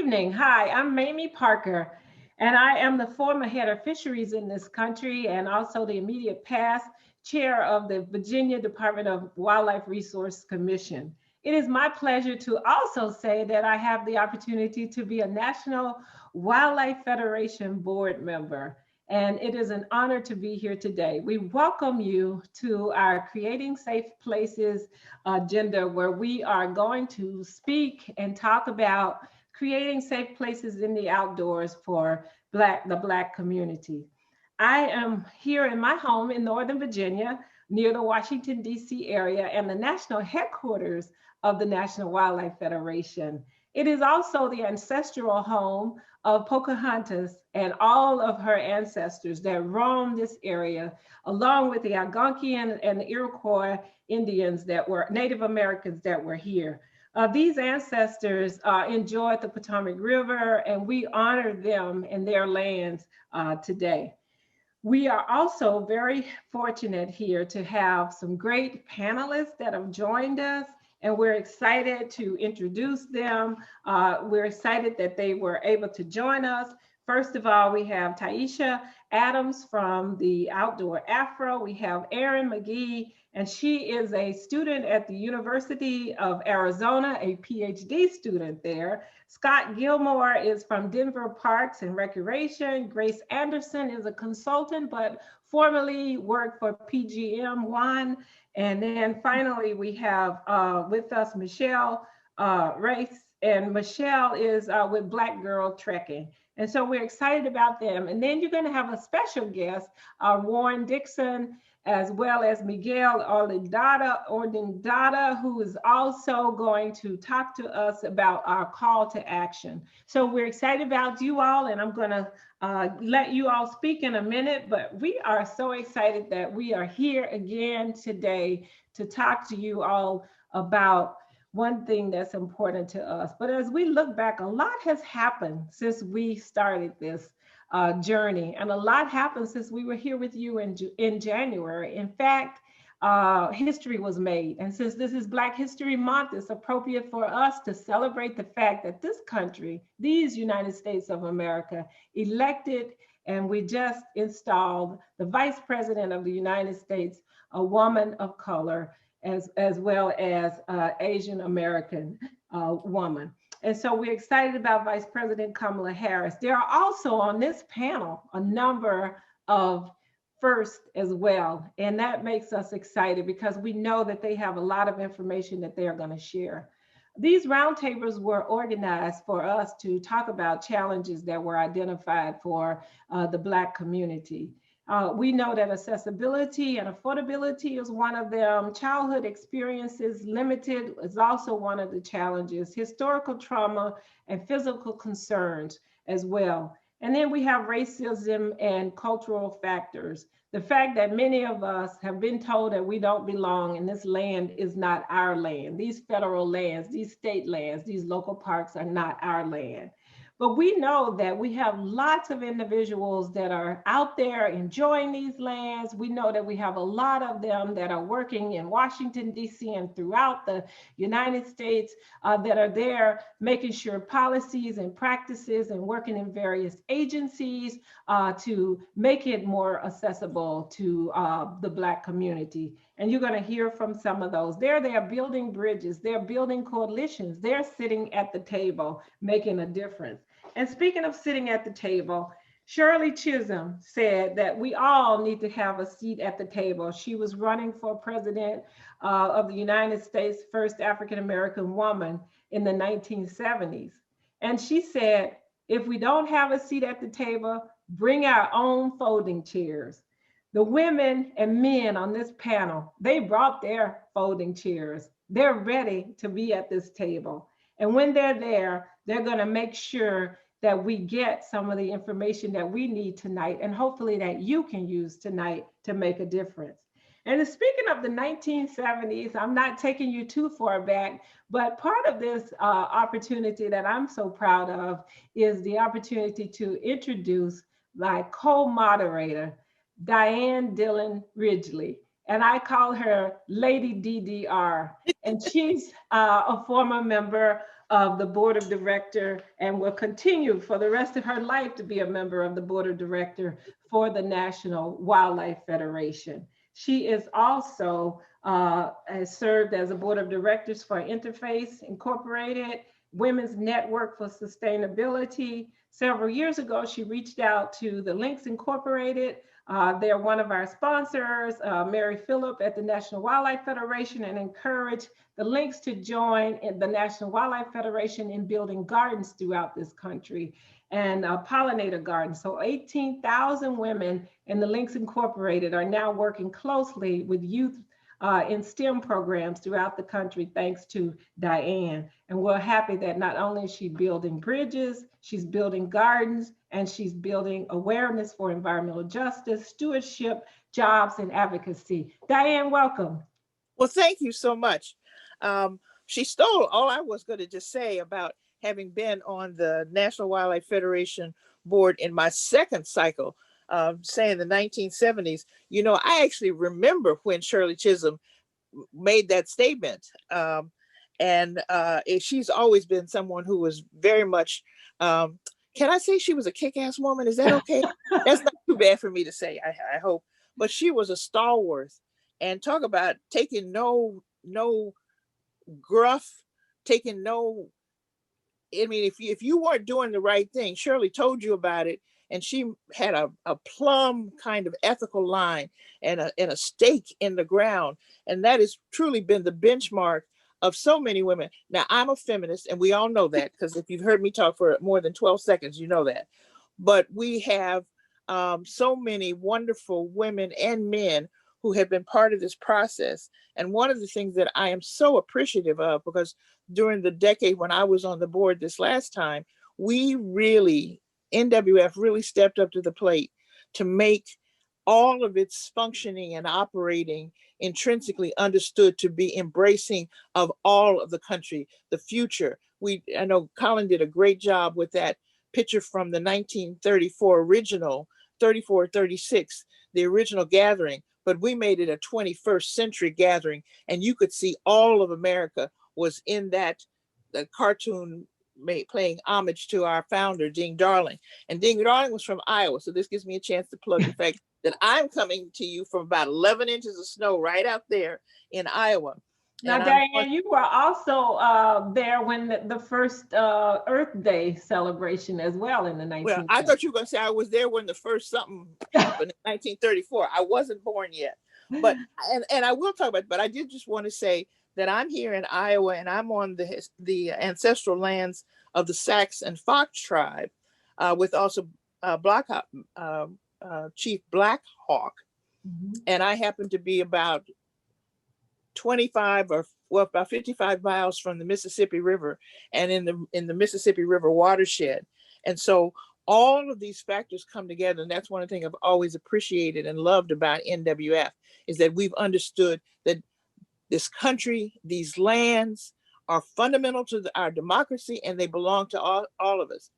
evening. Hi, I'm Mamie Parker, and I am the former head of fisheries in this country and also the immediate past chair of the Virginia Department of Wildlife Resource Commission. It is my pleasure to also say that I have the opportunity to be a National Wildlife Federation board member. And it is an honor to be here today. We welcome you to our Creating Safe Places agenda, where we are going to speak and talk about creating safe places in the outdoors for the Black community. I am here in my home in Northern Virginia, near the Washington, D.C. area and the national headquarters of the National Wildlife Federation. It is also the ancestral home of Pocahontas and all of her ancestors that roamed this area, along with the Algonquian and the Iroquois Indians that were Native Americans that were here. These ancestors enjoyed the Potomac River, and we honor them and their lands today. We are also very fortunate here to have some great panelists that have joined us, and we're excited to introduce them. We're excited that they were able to join us. First of all, we have Taishya Adams from the Outdoor Afro. We have Earyn McGee, and she is a student at the University of Arizona, a PhD student there. Scott Gilmore is from Denver Parks and Recreation. Grace Anderson is a consultant, but formerly worked for PGM1. And then finally, we have with us Michelle Race, and Michelle is with Black Girl Trekkin. And so we're excited about them. And then you're going to have a special guest, Warren Dixon, as well as Miguel Ordindada, who is also going to talk to us about our call to action. So we're excited about you all, and I'm going to let you all speak in a minute, but we are so excited that we are here again today to talk to you all about one thing that's important to us. But as we look back, a lot has happened since we started this journey, and a lot happened since we were here with you in January. In fact, history was made, and since this is Black History Month, it's appropriate for us to celebrate the fact that this country, these United States of America, elected, and we just installed the Vice President of the United States, a woman of color, as well as Asian American woman. And so we're excited about Vice President Kamala Harris. There are also on this panel a number of firsts as well. And that makes us excited because we know that they have a lot of information that they are going to share. These roundtables were organized for us to talk about challenges that were identified for the Black community. We know that accessibility and affordability is one of them. Childhood experiences limited is also one of the challenges. Historical trauma and physical concerns as well. And then we have racism and cultural factors. The fact that many of us have been told that we don't belong and this land is not our land. These federal lands, these state lands, these local parks are not our land. But we know that we have lots of individuals that are out there enjoying these lands. We know that we have a lot of them that are working in Washington, D.C. and throughout the United States that are there making sure policies and practices and working in various agencies to make it more accessible to the Black community. And you're going to hear from some of those. They are building bridges, they're building coalitions, they're sitting at the table making a difference. And speaking of sitting at the table, Shirley Chisholm said that we all need to have a seat at the table. She was running for president of the United States, first African-American woman in the 1970s. And she said, if we don't have a seat at the table, bring our own folding chairs. The women and men on this panel, they brought their folding chairs. They're ready to be at this table. And when they're there, they're going to make sure that we get some of the information that we need tonight, and hopefully that you can use tonight to make a difference. And speaking of the 1970s, I'm not taking you too far back, but part of this opportunity that I'm so proud of is the opportunity to introduce my co-moderator, Dianne Dillon-Ridgley. and I call her Lady DDR. And she's a former member of the board of director and will continue for the rest of her life to be a member of the board of director for the National Wildlife Federation. She is also has served as a board of directors for Interface Incorporated, Women's Network for Sustainability. Several years ago, she reached out to the Links Incorporated. They're one of our sponsors, Mary Phillip at the National Wildlife Federation, and encouraged the Links to join in the National Wildlife Federation in building gardens throughout this country and pollinator gardens. So 18,000 women in the Links Incorporated are now working closely with youth in STEM programs throughout the country, thanks to Dianne. And we're happy that not only is she building bridges, she's building gardens, and she's building awareness for environmental justice, stewardship, jobs, and advocacy. Dianne, welcome. Well, thank you so much. She stole all I was going to just say about having been on the National Wildlife Federation board in my second cycle, say in the 1970s. You know, I actually remember when Shirley Chisholm made that statement. She's always been someone who was very much, can I say she was a kick-ass woman? Is that okay? That's not too bad for me to say, I hope. But she was a stalwart, and talk about taking no gruff, taking no, I mean, if you weren't doing the right thing, Shirley told you about it, and she had a plumb kind of ethical line and a stake in the ground. And that has truly been the benchmark of so many women. Now, I'm a feminist, and we all know that, because if you've heard me talk for more than 12 seconds, you know that. But we have so many wonderful women and men who have been part of this process. And one of the things that I am so appreciative of, because during the decade when I was on the board this last time, we really, NWF really stepped up to the plate to make all of its functioning and operating intrinsically understood to be embracing of all of the country, the future. I know Colin did a great job with that picture from the 1934 original, 34, 36, the original gathering, but we made it a 21st century gathering, and you could see all of America was in that the cartoon paying homage to our founder, Ding Darling. And Ding Darling was from Iowa, so this gives me a chance to plug the fact that I'm coming to you from about 11 inches of snow right out there in Iowa. Now, Dianne, you were also there when the first Earth Day celebration as well in the 19th. Well, I thought you were going to say I was there when the first something happened in 1934. I wasn't born yet, but and I will talk about it, but I did just want to say that I'm here in Iowa, and I'm on the ancestral lands of the Sacs and Fox tribe, with also Chief Black Hawk, and I happen to be about 25 or about 55 miles from the Mississippi River, and in the Mississippi River watershed. And so all of these factors come together, and that's one of the things I've always appreciated and loved about NWF, is that we've understood that this country, these lands are fundamental to our democracy, and they belong to all of us.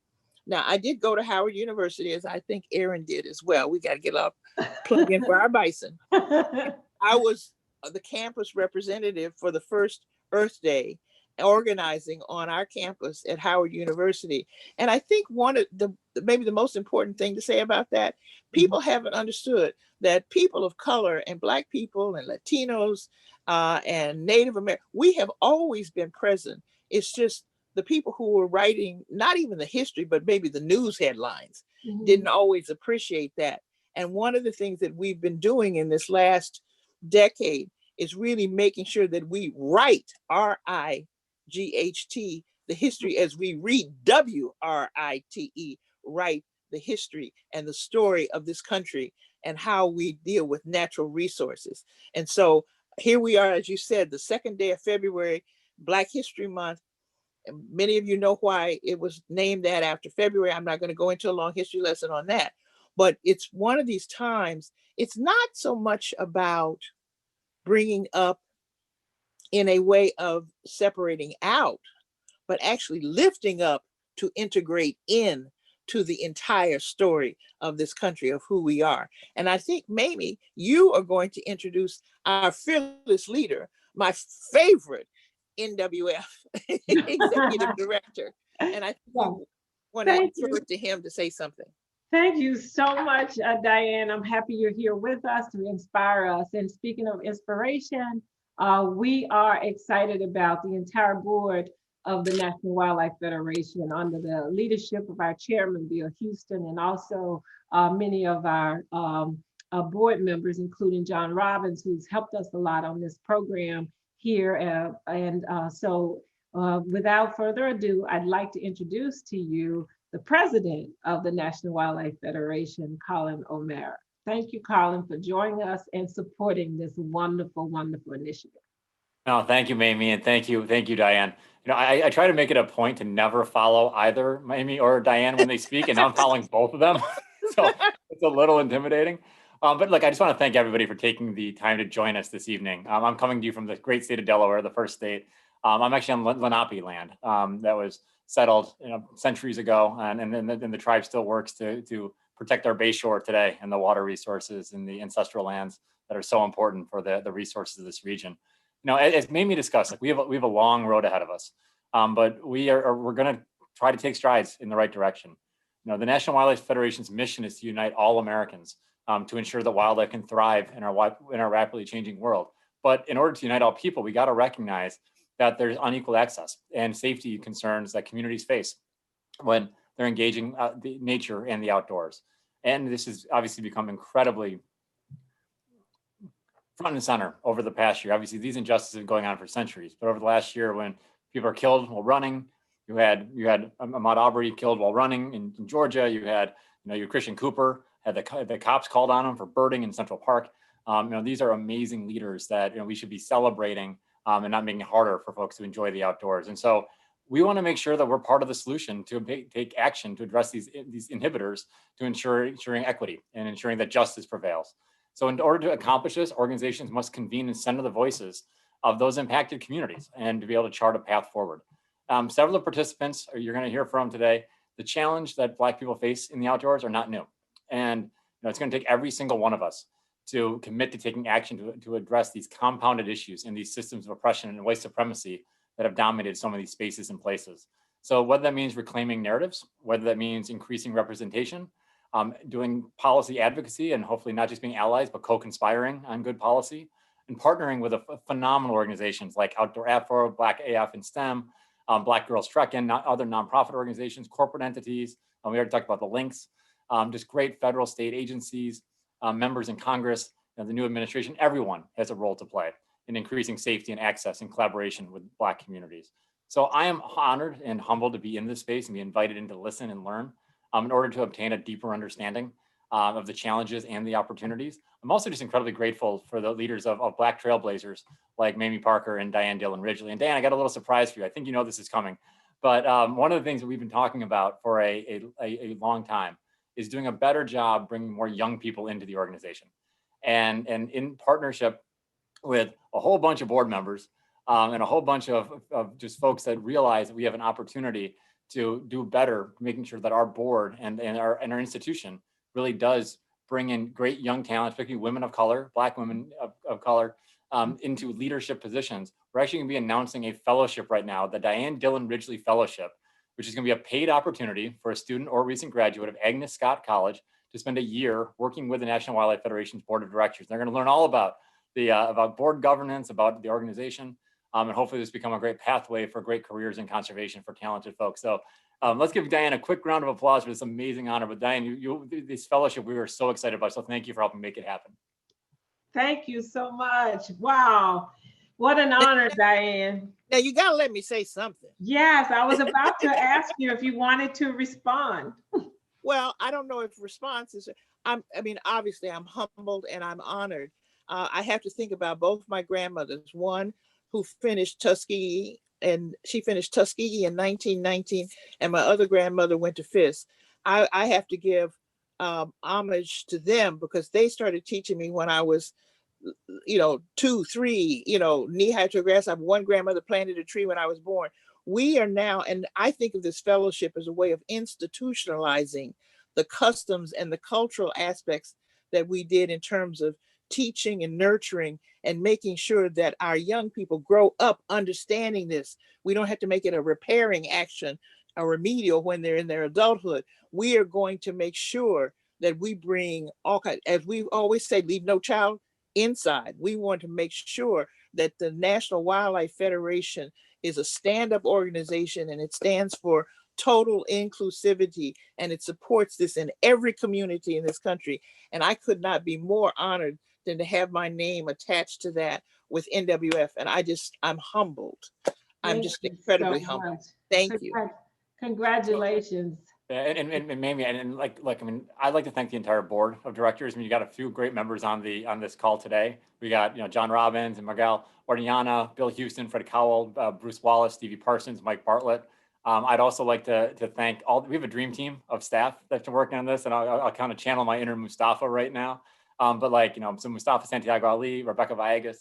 Now, I did go to Howard University, as I think Earyn did as well. We got to get up, plug in for our bison. I was the campus representative for the first Earth Day, organizing on our campus at Howard University. And I think one of maybe the most important thing to say about that, people haven't understood that people of color and Black people and Latinos and Native American, we have always been present. It's just the people who were writing, not even the history, but maybe the news headlines, didn't always appreciate that. And one of the things that we've been doing in this last decade is really making sure that we write RIGHT, the history, as we read WRITE, write the history and the story of this country and how we deal with natural resources. And so here we are, as you said, the second day of February, Black History Month. And many of you know why it was named that after February. I'm not going to go into a long history lesson on that, but it's one of these times, it's not so much about bringing up in a way of separating out, but actually lifting up to integrate in to the entire story of this country, of who we are. And I think, Mamie, you are going to introduce our fearless leader, my favorite NWF executive director. And I think we Yeah. want to Thank throw you. it to him to say something. Thank you so much, Diane. I'm happy you're here with us to inspire us. And speaking of inspiration, we are excited about the entire board of the National Wildlife Federation under the leadership of our chairman, Bill Houston, and also many of our board members, including John Robbins, who's helped us a lot on this program here. Without further ado, I'd like to introduce to you the president of the National Wildlife Federation, Colin O'Mara. Thank you, Colin, for joining us and supporting this wonderful, wonderful initiative. No, thank you, Mamie, and thank you, Diane. I try to make it a point to never follow either Mamie or Diane when they speak, and now I'm following both of them, so it's a little intimidating. But look, I just want to thank everybody for taking the time to join us this evening. I'm coming to you from the great state of Delaware, the first state. I'm actually on Lenape land that was settled centuries ago, and the tribe still works to protect our bayshore today and the water resources and the ancestral lands that are so important for the resources of this region. As Mamie discussed, like we have a long road ahead of us, but we're going to try to take strides in the right direction. The National Wildlife Federation's mission is to unite all Americans to ensure that wildlife can thrive in our rapidly changing world. But in order to unite all people, we got to recognize that there's unequal access and safety concerns that communities face when they're engaging the nature and the outdoors. And this has obviously become incredibly front and center over the past year. Obviously, these injustices have been going on for centuries, but over the last year, when people are killed while running, you had Ahmaud Arbery killed while running in Georgia. You had your Christian Cooper had the cops called on him for birding in Central Park. These are amazing leaders that we should be celebrating and not making it harder for folks to enjoy the outdoors. And so we want to make sure that we're part of the solution to take action to address these inhibitors to ensuring equity and ensuring that justice prevails. So in order to accomplish this, organizations must convene and center the voices of those impacted communities and to be able to chart a path forward. Several of the participants you're going to hear from today, the challenge that Black people face in the outdoors are not new. And it's going to take every single one of us to commit to taking action to address these compounded issues and these systems of oppression and white supremacy that have dominated some of these spaces and places. So whether that means reclaiming narratives, whether that means increasing representation, doing policy advocacy, and hopefully not just being allies, but co-conspiring on good policy, and partnering with phenomenal organizations like Outdoor Afro, Black AF and STEM, Black Girls Trekkin, other nonprofit organizations, corporate entities. We already talked about the links, just great federal, state agencies, members in Congress, the new administration. Everyone has a role to play in increasing safety and access and collaboration with Black communities. So I am honored and humbled to be in this space and be invited in to listen and learn in order to obtain a deeper understanding of the challenges and the opportunities. I'm also just incredibly grateful for the leaders of Black trailblazers like Mamie Parker and Dianne Dillon-Ridgley. And Dianne, I got a little surprise for you. I think you know this is coming, but one of the things that we've been talking about for a long time is doing a better job bringing more young people into the organization. And in partnership with a whole bunch of board members and a whole bunch of just folks that realize that we have an opportunity to do better, making sure that our board and our institution really does bring in great young talent, particularly women of color, Black women of color, into leadership positions. We're actually gonna be announcing a fellowship right now, the Dianne Dillon-Ridgley Fellowship, which is gonna be a paid opportunity for a student or recent graduate of Agnes Scott College to spend a year working with the National Wildlife Federation's board of directors. They're gonna learn all about board governance, about the organization, and hopefully this become a great pathway for great careers in conservation for talented folks. So let's give Dianne a quick round of applause for this amazing honor. But Dianne, this fellowship, we were so excited about, so thank you for helping make it happen. Thank you so much. Wow, what an honor, Dianne. Now you gotta let me say something. Yes, I was about to ask you if you wanted to respond. Well, I don't know if response is, obviously I'm humbled and I'm honored. I have to think about both my grandmothers, one who finished Tuskegee, and she finished Tuskegee in 1919, and my other grandmother went to Fisk. I have to give homage to them because they started teaching me when I was 2, 3, knee high to grass. I have one grandmother planted a tree when I was born. we are now, and I think of this fellowship as a way of institutionalizing the customs and the cultural aspects that we did in terms of teaching and nurturing and making sure that our young people grow up understanding this. We don't have to make it a repairing action, a remedial when they're in their adulthood. We are going to make sure that we bring all kinds, as we always say, leave no child inside. We want to make sure that the National Wildlife Federation is a stand-up organization, and it stands for total inclusivity, and it supports this in every community in this country. And I could not be more honored than to have my name attached to that with NWF. And I'm humbled. I'm Thank just you incredibly so humbled. much. Thank you. Congratulations. And Mamie, and I mean, I'd like to thank the entire board of directors. I mean, you got a few great members on this call today. We got, John Robbins and Miguel Orellana, Bill Houston, Fred Cowell, Bruce Wallace, Stevie Parsons, Mike Bartlett. I'd also like to thank we have a dream team of staff that's been working on this, and I'll kind of channel my inner Mustafa right now. So Mustafa Santiago Ali, Rebecca Villegas,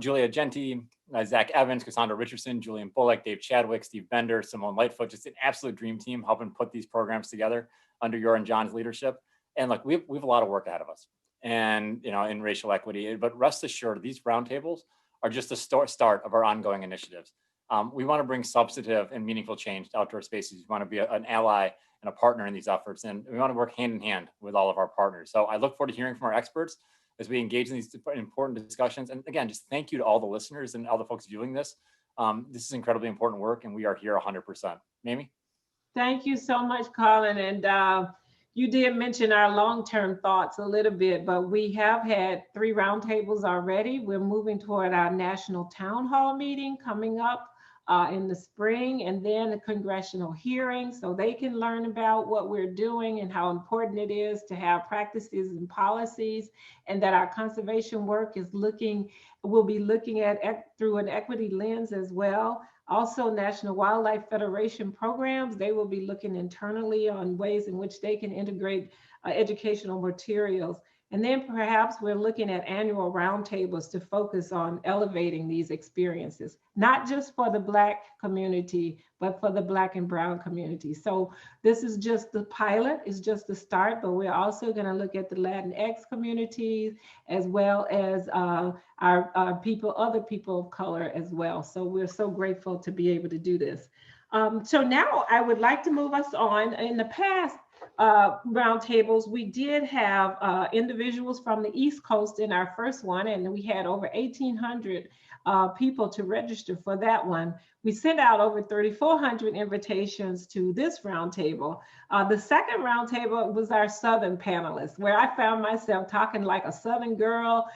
Julia Genti, Zach Evans, Cassandra Richardson, Julian Bullock, Dave Chadwick, Steve Bender, Simone Lightfoot, just an absolute dream team helping put these programs together under your and John's leadership. And we have a lot of work ahead of us, and in racial equity. But rest assured, these roundtables are just the start of our ongoing initiatives. We want to bring substantive and meaningful change to outdoor spaces. We want to be an ally and a partner in these efforts, and we want to work hand in hand with all of our partners. So I look forward to hearing from our experts as we engage in these important discussions. And again, just thank you to all the listeners and all the folks viewing this. This is incredibly important work, and we are here 100%. Mamie? Thank you so much, Colin. And you did mention our long-term thoughts a little bit, but we have had 3 roundtables already. We're moving toward our national town hall meeting coming up in the spring, and then a congressional hearing, so they can learn about what we're doing and how important it is to have practices and policies, and that our conservation work will be looking at through an equity lens as well. Also, National Wildlife Federation programs, they will be looking internally on ways in which they can integrate educational materials. And then perhaps we're looking at annual roundtables to focus on elevating these experiences, not just for the Black community, but for the Black and Brown community. So this is just the pilot, it's just the start, but we're also going to look at the Latinx communities as well as our other people of color as well. So we're so grateful to be able to do this. So now I would like to move us on. In the past, roundtables, we did have individuals from the East Coast in our first one, and we had over 1,800 people to register for that one. We sent out over 3,400 invitations to this roundtable. The second roundtable was our Southern panelists, where I found myself talking like a Southern girl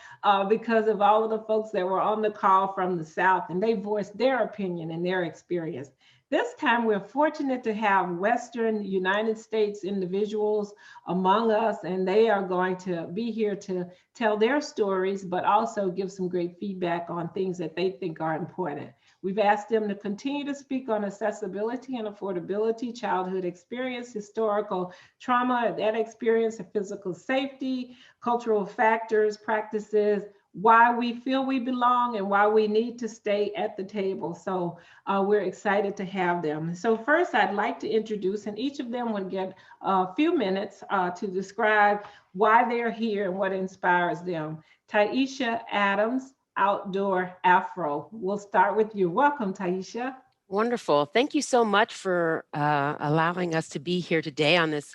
because of all of the folks that were on the call from the South, and they voiced their opinion and their experience. This time, we're fortunate to have Western United States individuals among us, and they are going to be here to tell their stories, but also give some great feedback on things that they think are important. We've asked them to continue to speak on accessibility and affordability, childhood experience, historical trauma, that experience of physical safety, cultural factors, practices, why we feel we belong, and why we need to stay at the table. So we're excited to have them. So first, I'd like to introduce, and each of them would get a few minutes to describe why they're here and what inspires them. Taishya Adams, Outdoor Afro. We'll start with you. Welcome, Taishya. Wonderful. Thank you so much for allowing us to be here today on this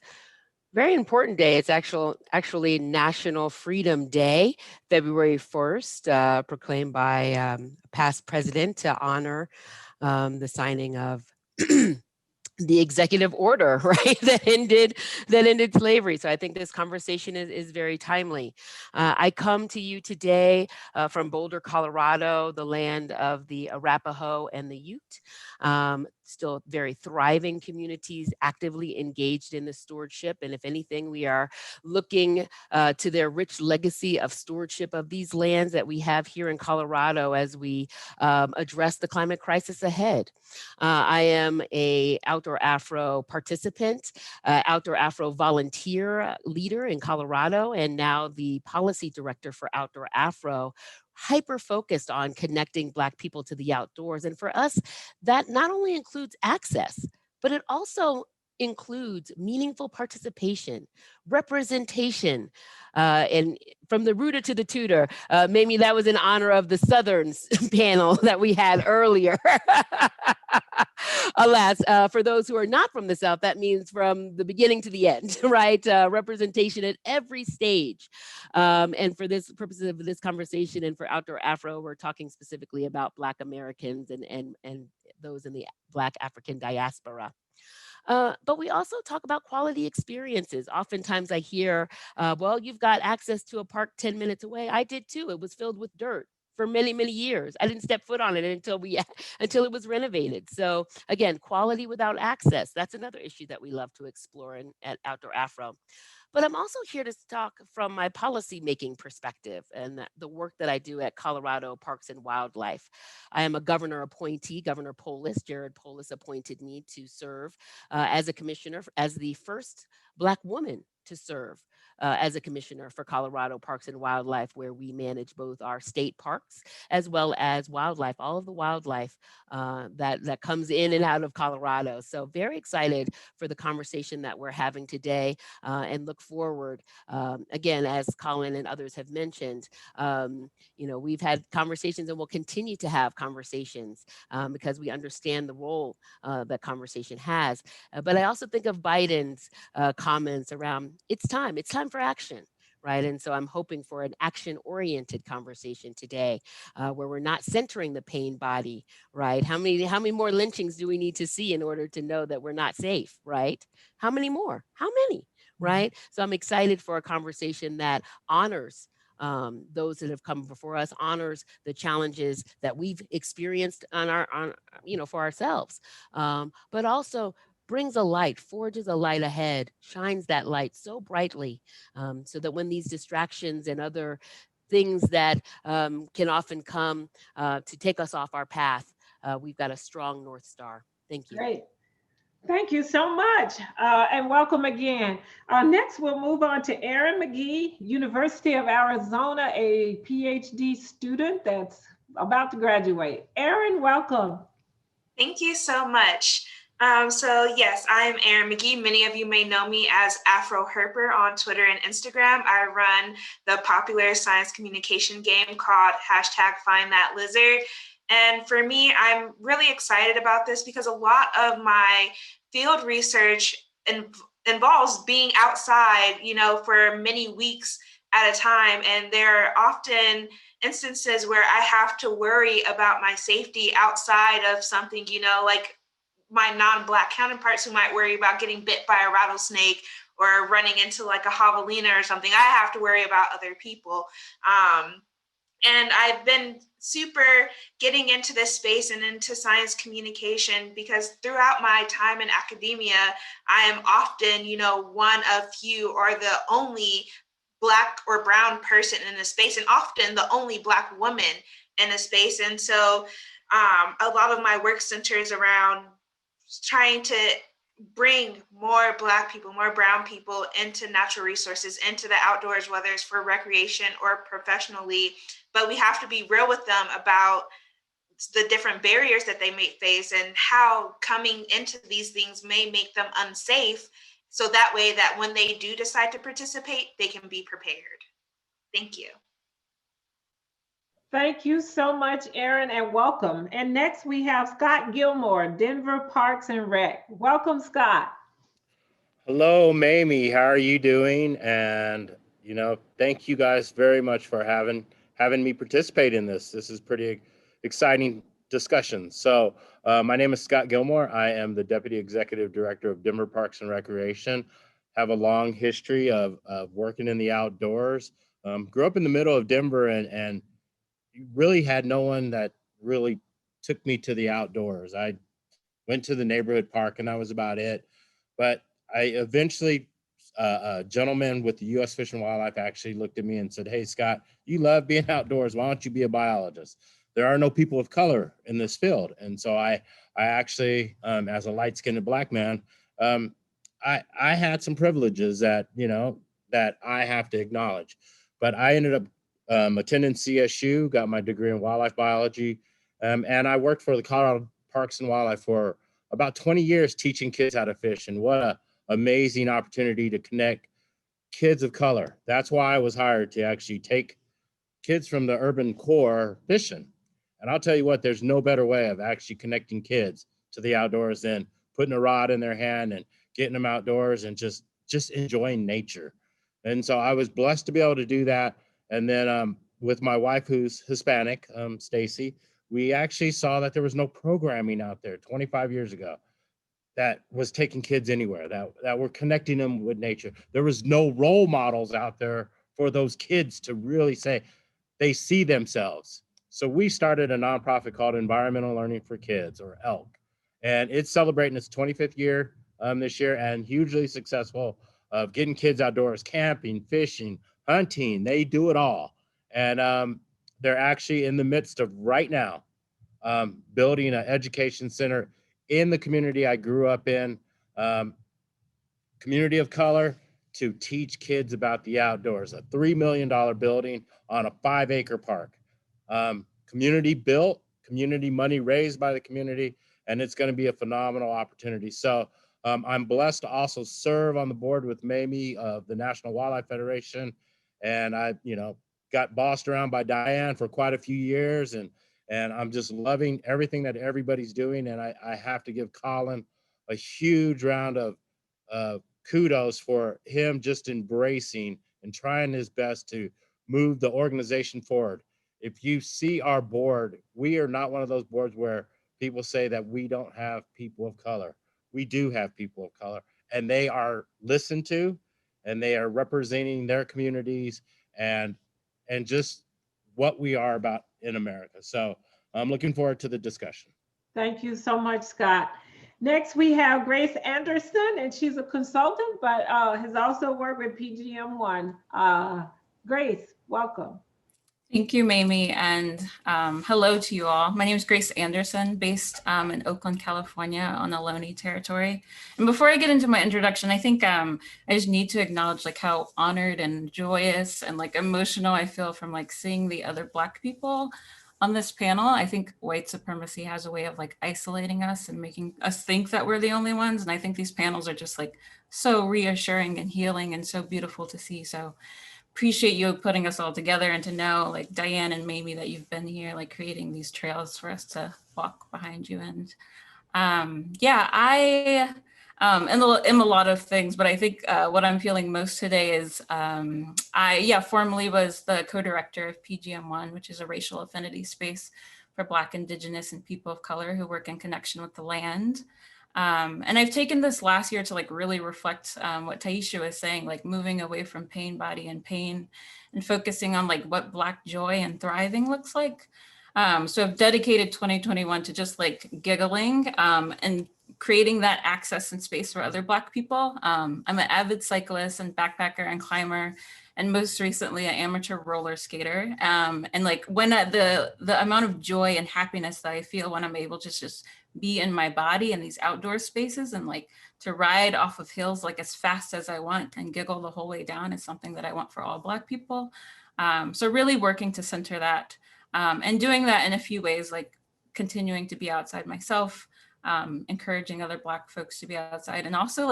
very important day. It's actually National Freedom Day, February 1st, proclaimed by past president to honor the signing of the executive order, right, that ended slavery. So I think this conversation is very timely. I come to you today from Boulder, Colorado, the land of the Arapaho and the Ute. Still very thriving communities, actively engaged in the stewardship. And if anything, we are looking to their rich legacy of stewardship of these lands that we have here in Colorado as we address the climate crisis ahead. I am a Outdoor Afro participant, Outdoor Afro volunteer leader in Colorado, and now the policy director for Outdoor Afro, hyper-focused on connecting Black people to the outdoors. And for us, that not only includes access, but it also includes meaningful participation, representation, and from the rooter to the tutor. Mamie, that was in honor of the Southerns panel that we had earlier. Alas, for those who are not from the South, that means from the beginning to the end, right? Representation at every stage. And for this purposes of this conversation and for Outdoor Afro, we're talking specifically about Black Americans and those in the Black African diaspora. But we also talk about quality experiences. Oftentimes I hear, well, you've got access to a park 10 minutes away. I did too. It was filled with dirt for many, many years. I didn't step foot on it until it was renovated. So again, quality without access. That's another issue that we love to explore at Outdoor Afro. But I'm also here to talk from my policy-making perspective and the work that I do at Colorado Parks and Wildlife. I am a governor appointee. Governor Polis, Jared Polis, appointed me to serve as a commissioner, as the first Black woman to serve as a commissioner for Colorado Parks and Wildlife, where we manage both our state parks as well as wildlife, all of the wildlife that comes in and out of Colorado. So very excited for the conversation that we're having today and look forward. Again, as Colin and others have mentioned, we've had conversations and we'll continue to have conversations because we understand the role that conversation has. But I also think of Biden's comments around it's time for action. Right. And so I'm hoping for an action-oriented conversation today where we're not centering the pain body. Right. How many more lynchings do we need to see in order to know that we're not safe? Right. How many more? How many? Right. So I'm excited for a conversation that honors those that have come before us, honors the challenges that we've experienced for ourselves, but also brings a light, forges a light ahead, shines that light so brightly so that when these distractions and other things that can often come to take us off our path, we've got a strong North Star. Thank you. Great. Thank you so much, and welcome again. Next, we'll move on to Earyn McGee, University of Arizona, a PhD student that's about to graduate. Earyn, welcome. Thank you so much. So yes, I'm Earyn McGee. Many of you may know me as Afro Herper on Twitter and Instagram. I run the popular science communication game called #FindThatLizard. And for me, I'm really excited about this because a lot of my field research involves being outside, for many weeks at a time. And there are often instances where I have to worry about my safety outside of something, like my non-Black counterparts who might worry about getting bit by a rattlesnake or running into like a javelina or something. I have to worry about other people. And I've been super getting into this space and into science communication because throughout my time in academia, I am often, one of few or the only Black or brown person in a space, and often the only Black woman in a space. And so a lot of my work centers around trying to bring more Black people, more brown people into natural resources, into the outdoors, whether it's for recreation or professionally. But we have to be real with them about the different barriers that they may face and how coming into these things may make them unsafe. So that way that when they do decide to participate, they can be prepared. Thank you. Thank you so much, Earyn, and welcome. And next we have Scott Gilmore, Denver Parks and Rec. Welcome, Scott. Hello, Mamie. How are you doing? And, thank you guys very much for having me participate in this. This is pretty exciting discussion. So my name is Scott Gilmore. I am the Deputy Executive Director of Denver Parks and Recreation. Have a long history of working in the outdoors. Grew up in the middle of Denver and really had no one that really took me to the outdoors. I went to the neighborhood park and that was about it. But I eventually, a gentleman with the U.S. Fish and Wildlife actually looked at me and said, "Hey, Scott, you love being outdoors. Why don't you be a biologist? There are no people of color in this field." And so I actually, as a light-skinned Black man, I had some privileges that I have to acknowledge. But I ended up attended CSU, got my degree in wildlife biology, and I worked for the Colorado Parks and Wildlife for about 20 years teaching kids how to fish. And what an amazing opportunity to connect kids of color. That's why I was hired, to actually take kids from the urban core fishing. And I'll tell you what, there's no better way of actually connecting kids to the outdoors than putting a rod in their hand and getting them outdoors and just enjoying nature. And so I was blessed to be able to do that. And then with my wife, who's Hispanic, Stacy, we actually saw that there was no programming out there 25 years ago that was taking kids anywhere, that were connecting them with nature. There was no role models out there for those kids to really say they see themselves. So we started a nonprofit called Environmental Learning for Kids, or ELK, and it's celebrating its 25th year this year, and hugely successful of getting kids outdoors, camping, fishing, hunting. They do it all. And they're actually in the midst of right now building an education center in the community I grew up in, community of color, to teach kids about the outdoors. A $3 million building on a 5-acre park. Community built, community money raised by the community, and it's going to be a phenomenal opportunity. So I'm blessed to also serve on the board with Mamie of the National Wildlife Federation. And I, got bossed around by Dianne for quite a few years, and I'm just loving everything that everybody's doing. And I have to give Colin a huge round of kudos for him just embracing and trying his best to move the organization forward. If you see our board, we are not one of those boards where people say that we don't have people of color. We do have people of color, and they are listened to, and they are representing their communities and just what we are about in America. So I'm looking forward to the discussion. Thank you so much, Scott. Next, we have Grace Anderson, and she's a consultant, but has also worked with PGM1. Grace, welcome. Thank you, Mamie, and hello to you all. My name is Grace Anderson, based in Oakland, California on the Ohlone territory. And before I get into my introduction, I think I just need to acknowledge how honored and joyous and emotional I feel from seeing the other Black people on this panel. I think white supremacy has a way of isolating us and making us think that we're the only ones. And I think these panels are just so reassuring and healing and so beautiful to see. So appreciate you putting us all together, and to know Dianne and Mamie that you've been here creating these trails for us to walk behind you. And I am a lot of things, but I think what I'm feeling most today is I formerly was the co-director of PGM1, which is a racial affinity space for Black, Indigenous, and people of color who work in connection with the land. And I've taken this last year to really reflect what Taishya was saying, moving away from pain, body, and pain, and focusing on what Black joy and thriving looks like. So I've dedicated 2021 to just giggling and creating that access and space for other Black people. I'm an avid cyclist and backpacker and climber, and most recently an amateur roller skater. And when the amount of joy and happiness that I feel when I'm able to just be in my body in these outdoor spaces, and to ride off of hills as fast as I want and giggle the whole way down, is something that I want for all Black people. So really working to center that, and doing that in a few ways, continuing to be outside myself, encouraging other Black folks to be outside, and also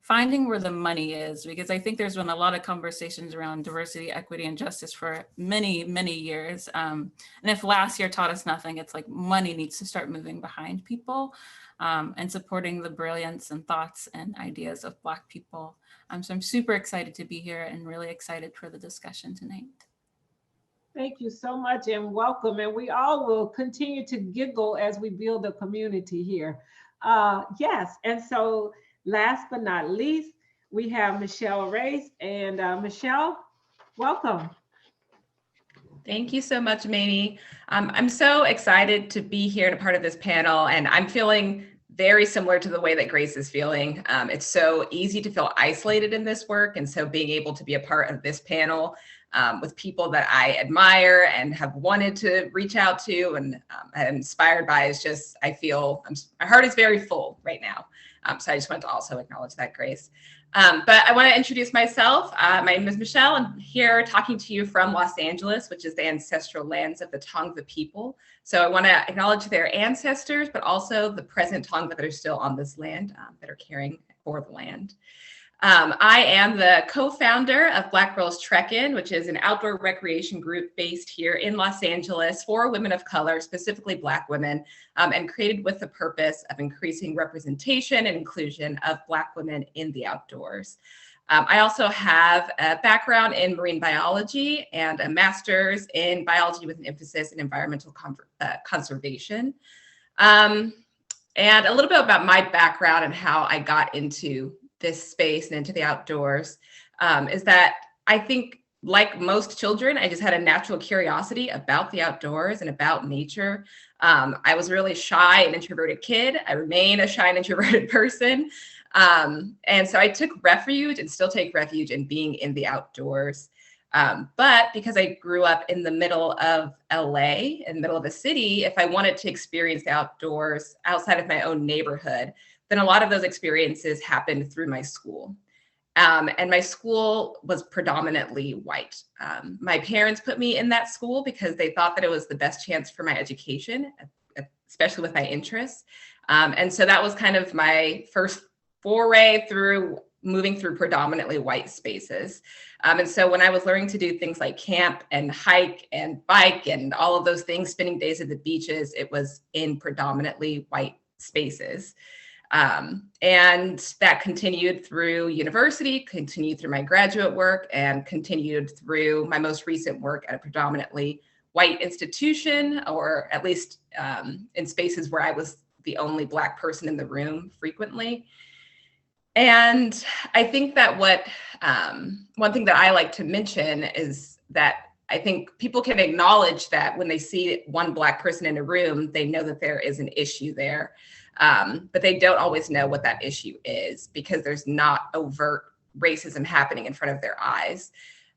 finding where the money is, because I think there's been a lot of conversations around diversity, equity, and justice for many, many years. And if last year taught us nothing, it's money needs to start moving behind people, and supporting the brilliance and thoughts and ideas of Black people. So I'm super excited to be here and really excited for the discussion tonight. Thank you so much and welcome. And we all will continue to giggle as we build a community here. Yes, and so last but not least, we have Michelle Race. And Michelle, welcome. Thank you so much, Mamie. I'm so excited to be here and a part of this panel, and I'm feeling very similar to the way that Grace is feeling. It's so easy to feel isolated in this work, and so being able to be a part of this panel with people that I admire and have wanted to reach out to and am inspired by. Is just, I feel my heart is very full right now. So I just want to also acknowledge that, Grace. But I want to introduce myself. My name is Michelle. I'm here talking to you from Los Angeles, which is the ancestral lands of the Tongva people. So I want to acknowledge their ancestors, but also the present Tongva that are still on this land, that are caring for the land. I am the co-founder of Black Girls Trekkin, which is an outdoor recreation group based here in Los Angeles for women of color, specifically Black women, and created with the purpose of increasing representation and inclusion of Black women in the outdoors. I also have a background in marine biology and a master's in biology with an emphasis in environmental conservation. And a little bit about my background and how I got into this space and into the outdoors is that I think, like most children, I just had a natural curiosity about the outdoors and about nature. I was a really shy and introverted kid. I remain a shy and introverted person. And so I took refuge and still take refuge in being in the outdoors. But because I grew up in the middle of LA, in the middle of a city, if I wanted to experience the outdoors outside of my own neighborhood, then a lot of those experiences happened through my school. And my school was predominantly white. My parents put me in that school because they thought that it was the best chance for my education, especially with my interests. And so that was kind of my first foray through moving through predominantly white spaces. And so when I was learning to do things like camp and hike and bike and all of those things, spending days at the beaches, it was in predominantly white spaces. And that continued through university, continued through my graduate work, and continued through my most recent work at a predominantly white institution, or at least in spaces where I was the only Black person in the room frequently. And I think that one thing that I like to mention is that I think people can acknowledge that when they see one Black person in a room, they know that there is an issue there. But they don't always know what that issue is because there's not overt racism happening in front of their eyes.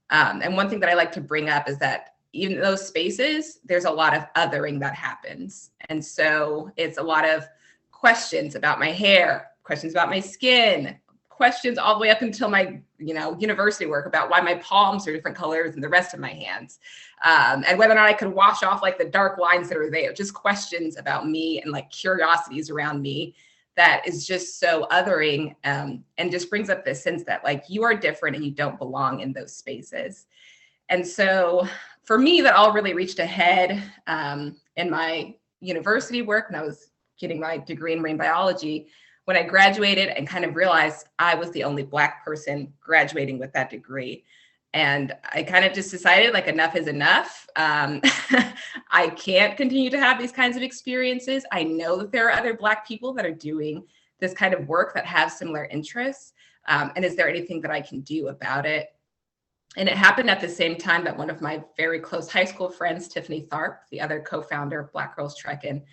And one thing that I like to bring up is that even in those spaces, there's a lot of othering that happens. And so it's a lot of questions about my hair, questions about my skin, questions all the way up until my, university work about why my palms are different colors than the rest of my hands. And whether or not I could wash off like the dark lines that are there, just questions about me and like curiosities around me that is just so othering, and just brings up this sense that like you are different and you don't belong in those spaces. And so for me, that all really reached a head in my university work when I was getting my degree in marine biology, when I graduated and kind of realized I was the only Black person graduating with that degree. And I kind of just decided like enough is enough. I can't continue to have these kinds of experiences. I know that there are other Black people that are doing this kind of work that have similar interests. And is there anything that I can do about it? And it happened at the same time that one of my very close high school friends, Tiffany Tharp, the other co-founder of Black Girls Trekkin,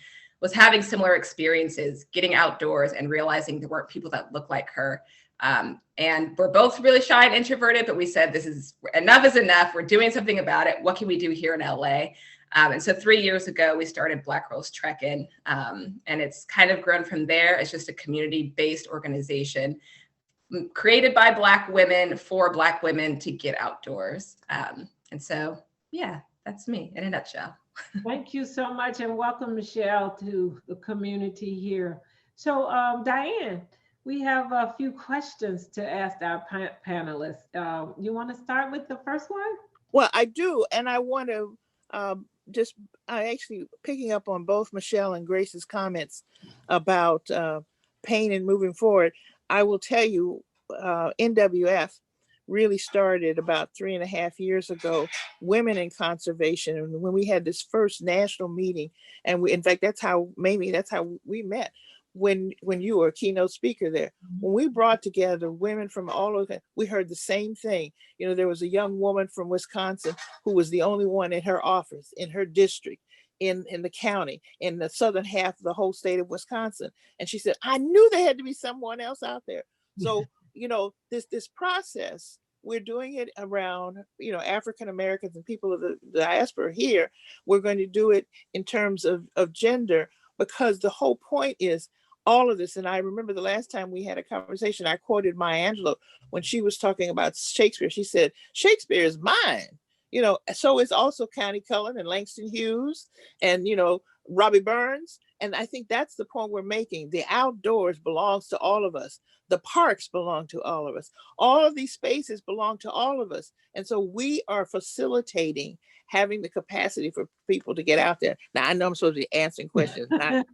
was having similar experiences, getting outdoors and realizing there weren't people that looked like her. And we're both really shy and introverted, but we said, this is enough is enough. We're doing something about it. What can we do here in LA? And so 3 years ago, we started Black Girls Trekkin, and it's kind of grown from there. It's just a community-based organization created by Black women for Black women to get outdoors. And so, yeah, that's me in a nutshell. Thank you so much, and welcome, Michelle, to the community here. So, Dianne, we have a few questions to ask our panelists. You want to start with the first one? Well, I do, and I want to I actually picking up on both Michelle and Grace's comments about pain and moving forward. I will tell you, NWF really started about 3.5 years ago, Women in Conservation. And when we had this first national meeting, and in fact, that's how we met, when you were a keynote speaker there. When we brought together women from all over, we heard the same thing. There was a young woman from Wisconsin who was the only one in her office, in her district, in the county, in the southern half of the whole state of Wisconsin. And she said, I knew there had to be someone else out there. So, this process we're doing it around, you know, African Americans and people of the diaspora here. We're going to do it in terms of gender, because the whole point is all of this. And I remember the last time we had a conversation, I quoted Maya Angelou when she was talking about Shakespeare. She said, Shakespeare is mine. You know, so is also Connie Cullen and Langston Hughes and, you know, Robbie Burns. And I think that's the point we're making. The outdoors belongs to all of us. The parks belong to all of us. All of these spaces belong to all of us. And so we are facilitating having the capacity for people to get out there. Now, I know I'm supposed to be answering questions, not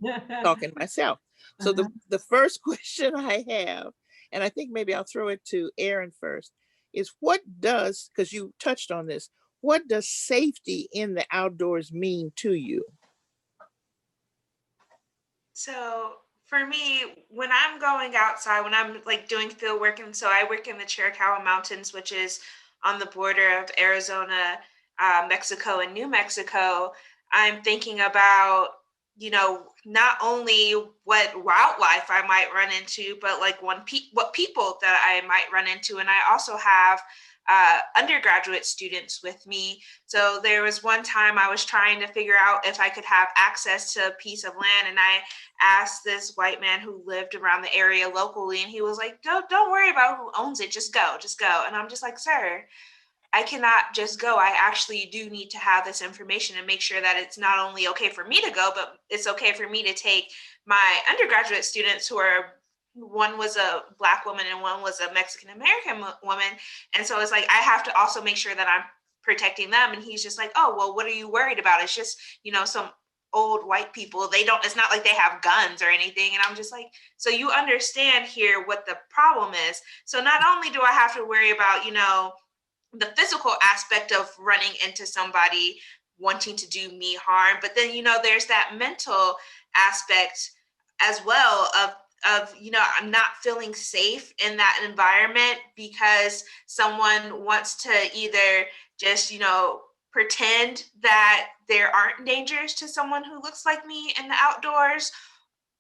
talking myself. So the first question I have, and I think maybe I'll throw it to Earyn first, is what does, because you touched on this, what does safety in the outdoors mean to you? So for me, when I'm going outside, when I'm like doing field work, and so I work in the Chiricahua Mountains, which is on the border of Arizona, Mexico, and New Mexico, I'm thinking about, you know, not only what wildlife I might run into, but like what people that I might run into. And I also have undergraduate students with me. So there was one time I was trying to figure out if I could have access to a piece of land, and I asked this white man who lived around the area locally, and he was like, don't worry about who owns it, just go. And I'm just like, sir, I cannot just go. I actually do need to have this information and make sure that it's not only okay for me to go, but it's okay for me to take my undergraduate students who are, one was a Black woman and one was a Mexican American woman. And so it's like, I have to also make sure that I'm protecting them. And he's just like, oh, well, what are you worried about? It's just, you know, some old white people. It's not like they have guns or anything. And I'm just like, so you understand here what the problem is. So not only do I have to worry about, you know, the physical aspect of running into somebody wanting to do me harm, but then, you know, there's that mental aspect as well of, you know, I'm not feeling safe in that environment because someone wants to either just, you know, pretend that there aren't dangers to someone who looks like me in the outdoors,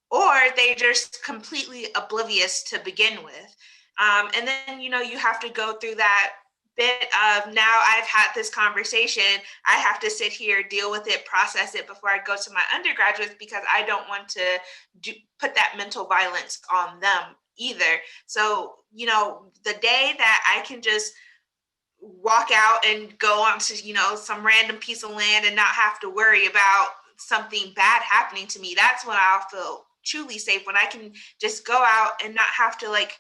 or they're just completely oblivious to begin with. And then, you know, you have to go through that bit of, now I've had this conversation, I have to sit here, deal with it, process it before I go to my undergraduates, because I don't want to put that mental violence on them either. So, you know, the day that I can just walk out and go onto, you know, some random piece of land and not have to worry about something bad happening to me, that's when I'll feel truly safe, when I can just go out and not have to like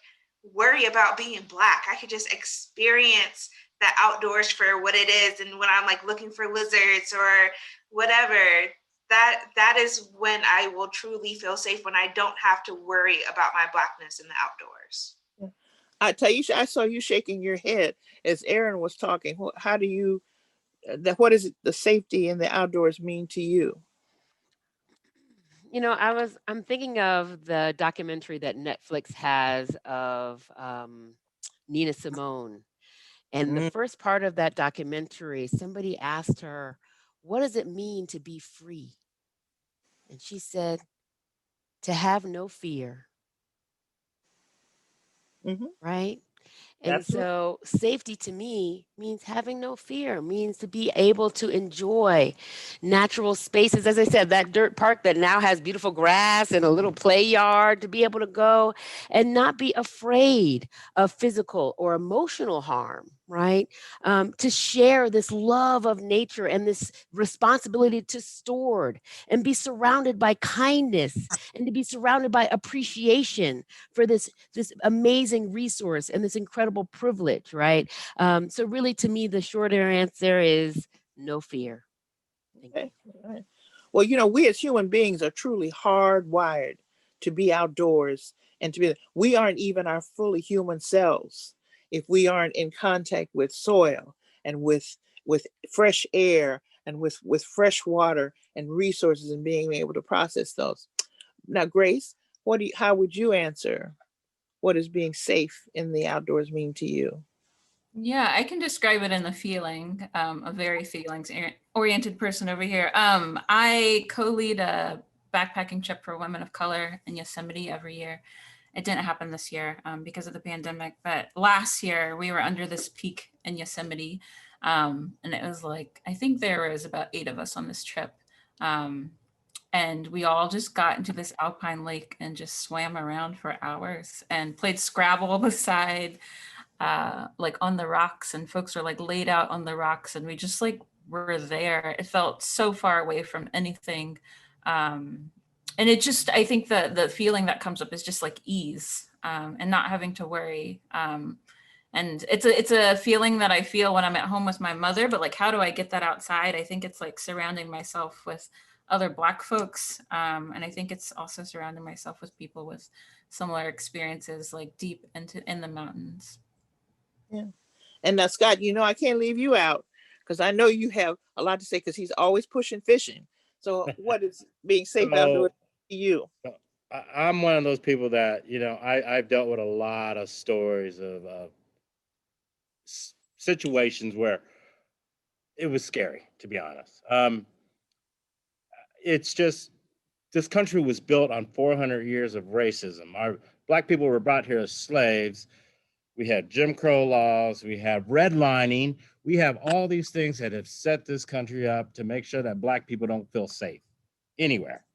worry about being Black. I could just experience the outdoors for what it is. And when I'm like looking for lizards or whatever, that is when I will truly feel safe, when I don't have to worry about my Blackness in the outdoors. Taishya, I saw you shaking your head as Earyn was talking. How do you, what does the safety in the outdoors mean to you? You know, I'm thinking of the documentary that Netflix has of Nina Simone. And the first part of that documentary, somebody asked her, what does it mean to be free? And she said, to have no fear. Right? And Absolutely. so safety to me means having no fear, means to be able to enjoy natural spaces. As I said, that dirt park that now has beautiful grass and a little play yard, to be able to go and not be afraid of physical or emotional harm, right? To share this love of nature and this responsibility to steward and be surrounded by kindness and to be surrounded by appreciation for this amazing resource and this incredible privilege, right? So really, to me, the shorter answer is no fear. Okay. All right. Well, you know, we as human beings are truly hardwired to be outdoors and to be, we aren't even our fully human selves if we aren't in contact with soil and with fresh air and with fresh water and resources and being able to process those. Now, Grace, how would you answer? What does being safe in the outdoors mean to you? Yeah, I can describe it in the feeling, a very feelings-oriented person over here. I co-lead a backpacking trip for women of color in Yosemite every year. it didn't happen this year because of the pandemic. But last year we were under this peak in Yosemite. And it was like, I think there was about 8 of us on this trip. And we all just got into this alpine lake and just swam around for hours and played Scrabble beside, like on the rocks, and folks were like laid out on the rocks, and we just like were there. It felt so far away from anything. And it just, I think the feeling that comes up is just like ease, and not having to worry. And it's a feeling that I feel when I'm at home with my mother, but like, how do I get that outside? I think it's like surrounding myself with other Black folks. And I think it's also surrounding myself with people with similar experiences, like deep in the mountains. Yeah. And now, Scott, I can't leave you out because I know you have a lot to say because he's always pushing fishing. So what is being safe outdoors to you? I'm one of those people that, I've dealt with a lot of stories of situations where it was scary, to be honest. It's just, this country was built on 400 years of racism. Our Black people were brought here as slaves. We had Jim Crow laws, we have redlining, we have all these things that have set this country up to make sure that Black people don't feel safe anywhere.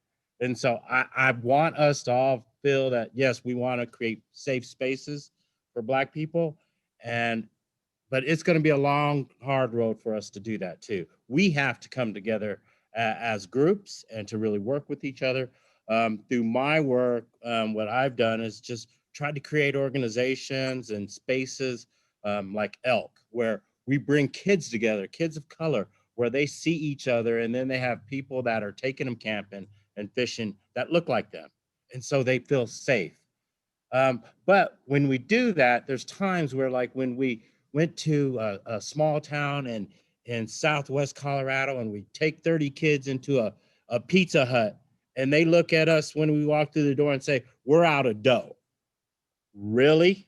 And so I want us to all feel that, yes, we want to create safe spaces for Black people, but it's going to be a long, hard road for us to do that too. We have to come together as groups and to really work with each other. Through my work, what I've done is just tried to create organizations and spaces like ELK, where we bring kids together, kids of color, where they see each other, and then they have people that are taking them camping and fishing that look like them. And so they feel safe. But when we do that, there's times where, like when we went to a small town in Southwest Colorado, and we take 30 kids into a Pizza Hut, and they look at us when we walk through the door and say, "We're out of dough." Really?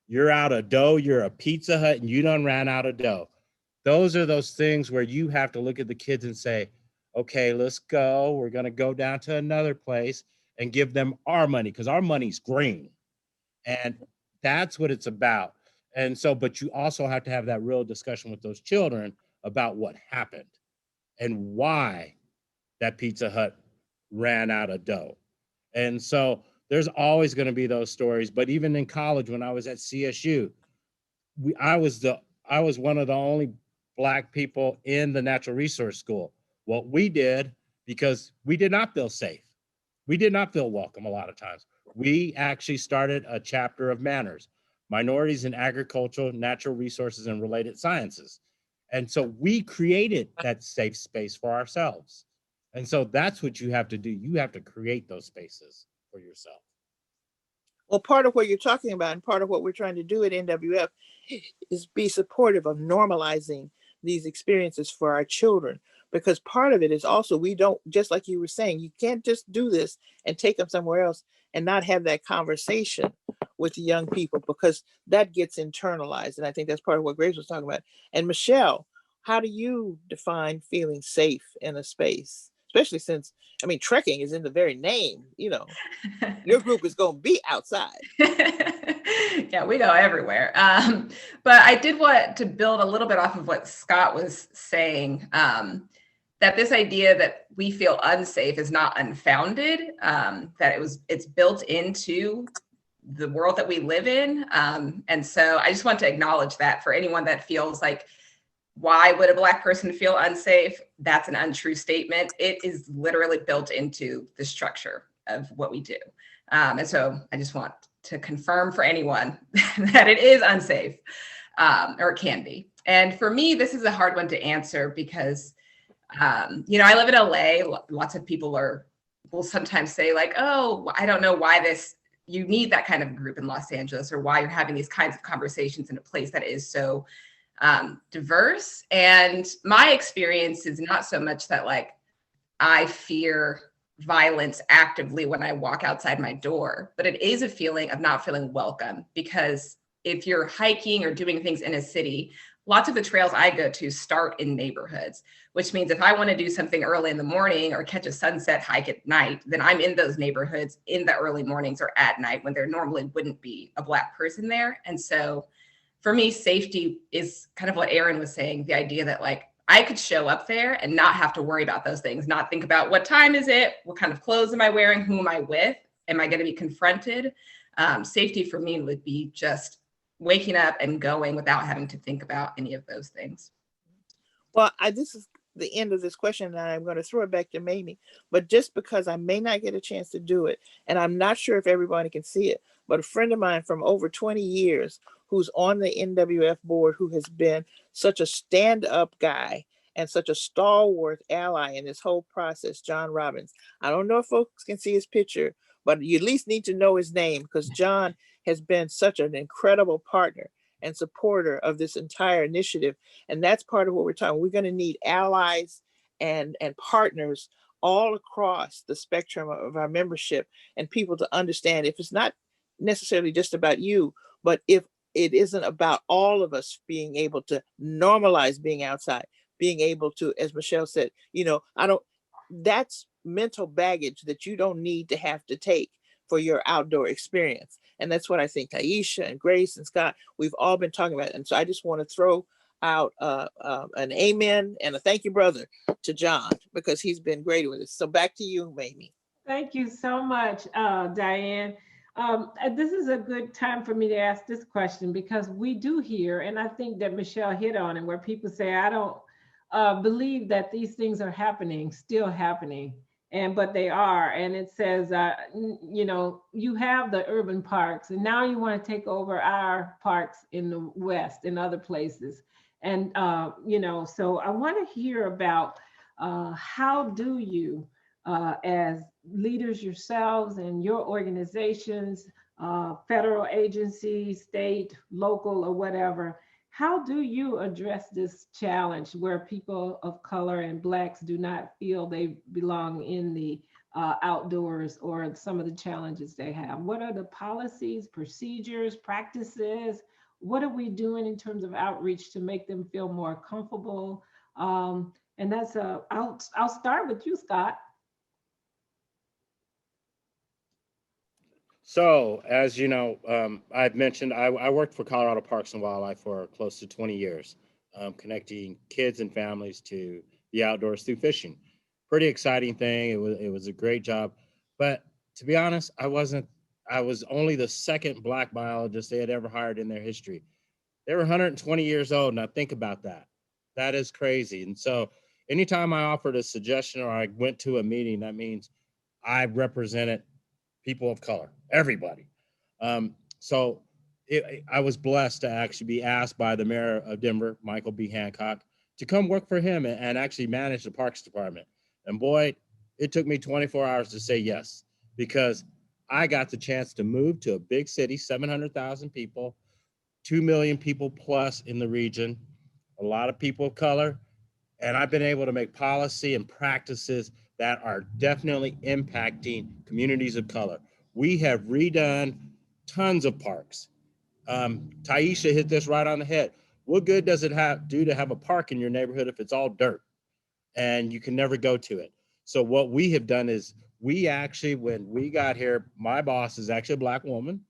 You're out of dough? You're a Pizza Hut and you done ran out of dough. Those are those things where you have to look at the kids and say, okay, let's go. We're going to go down to another place and give them our money, because our money's green. And that's what it's about. And so, but you also have to have that real discussion with those children about what happened and why that Pizza Hut ran out of dough. And so there's always going to be those stories. But even in college, when I was at CSU, I was one of the only Black people in the natural resource school. What we did, because we did not feel safe, we did not feel welcome a lot of times, we actually started a chapter of manners, minorities in agricultural, natural resources, and related sciences. And so we created that safe space for ourselves. And so that's what you have to do. You have to create those spaces for yourself. Well, part of what you're talking about and part of what we're trying to do at NWF is be supportive of normalizing these experiences for our children, because part of it is also, we don't, just like you were saying, you can't just do this and take them somewhere else and not have that conversation with the young people, because that gets internalized. And I think that's part of what Grace was talking about. And Michelle, how do you define feeling safe in a space? Especially since, I mean, trekking is in the very name, your group is going to be outside. Yeah, we go everywhere. But I did want to build a little bit off of what Scott was saying, that this idea that we feel unsafe is not unfounded, that it's built into the world that we live in. And so I just want to acknowledge that for anyone that feels like, why would a Black person feel unsafe? That's an untrue statement. It is literally built into the structure of what we do. And so I just want to confirm for anyone that it is unsafe, or it can be. And for me, this is a hard one to answer because, I live in LA. Lots of people will sometimes say like, oh, I don't know why you need that kind of group in Los Angeles, or why you're having these kinds of conversations in a place that is so diverse. And my experience is not so much that like I fear violence actively when I walk outside my door, but it is a feeling of not feeling welcome, because if you're hiking or doing things in a city, lots of the trails I go to start in neighborhoods, which means if I want to do something early in the morning or catch a sunset hike at night, then I'm in those neighborhoods in the early mornings or at night when there normally wouldn't be a Black person there. And so for me, safety is kind of what Earyn was saying, the idea that like I could show up there and not have to worry about those things, not think about what time is it, what kind of clothes am I wearing, who am I with, am I going to be confronted? Safety for me would be just waking up and going without having to think about any of those things. Well, this is the end of this question, and I'm going to throw it back to Mamie. But just because I may not get a chance to do it, and I'm not sure if everybody can see it, but a friend of mine from over 20 years who's on the NWF board, who has been such a stand-up guy and such a stalwart ally in this whole process, John Robbins. I don't know if folks can see his picture, but you at least need to know his name, because John has been such an incredible partner and supporter of this entire initiative. And that's part of what we're talking. We're going to need allies and partners all across the spectrum of our membership, and people to understand if it's not necessarily just about you, but if it isn't about all of us being able to normalize being outside, being able to, as Michelle said, that's mental baggage that you don't need to have to take for your outdoor experience. And that's what I think Taishya and Grace and Scott, we've all been talking about. And so I just want to throw out an amen and a thank you, brother, to John, because he's been great with us. So back to you, Mamie. Thank you so much, Dianne. This is a good time for me to ask this question, because we do hear, and I think that Michelle hit on it, where people say, I don't believe that these things are still happening. But they are. And it says, you have the urban parks, and now you want to take over our parks in the West and other places. And, so I want to hear about how do you, as leaders yourselves and your organizations, federal agencies, state, local, or whatever, how do you address this challenge where people of color and Blacks do not feel they belong in the outdoors, or some of the challenges they have? What are the policies, procedures, practices? What are we doing in terms of outreach to make them feel more comfortable? And that's I'll start with you, Scott. So, as you know, I've mentioned, I worked for Colorado Parks and Wildlife for close to 20 years, connecting kids and families to the outdoors through fishing. Pretty exciting thing. It was a great job. But to be honest, I was only the second Black biologist they had ever hired in their history. They were 120 years old. Now think about that. That is crazy. And so anytime I offered a suggestion or I went to a meeting, that means I represented people of color, everybody. I was blessed to actually be asked by the mayor of Denver, Michael B. Hancock, to come work for him and actually manage the Parks Department. And boy, it took me 24 hours to say yes, because I got the chance to move to a big city, 700,000 people, 2 million people plus in the region, a lot of people of color. And I've been able to make policy and practices that are definitely impacting communities of color. We have redone tons of parks. Taishya hit this right on the head. What good does it do to have a park in your neighborhood if it's all dirt and you can never go to it? So what we have done is when we got here, my boss is actually a Black woman.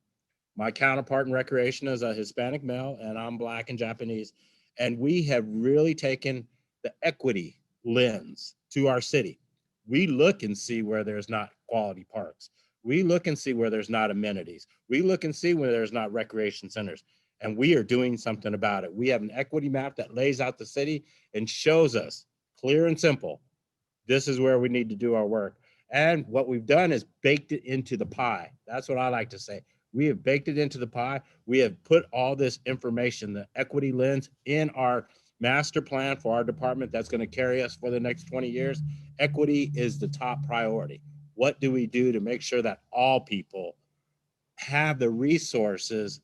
My counterpart in recreation is a Hispanic male, and I'm Black and Japanese. And we have really taken the equity lens to our city. We look and see where there's not quality parks. We look and see where there's not amenities. We look and see where there's not recreation centers. And we are doing something about it. We have an equity map that lays out the city and shows us clear and simple, this is where we need to do our work. And what we've done is baked it into the pie. That's what I like to say. We have baked it into the pie. We have put all this information, the equity lens, in our master plan for our department that's going to carry us for the next 20 years. Equity is the top priority. What do we do to make sure that all people have the resources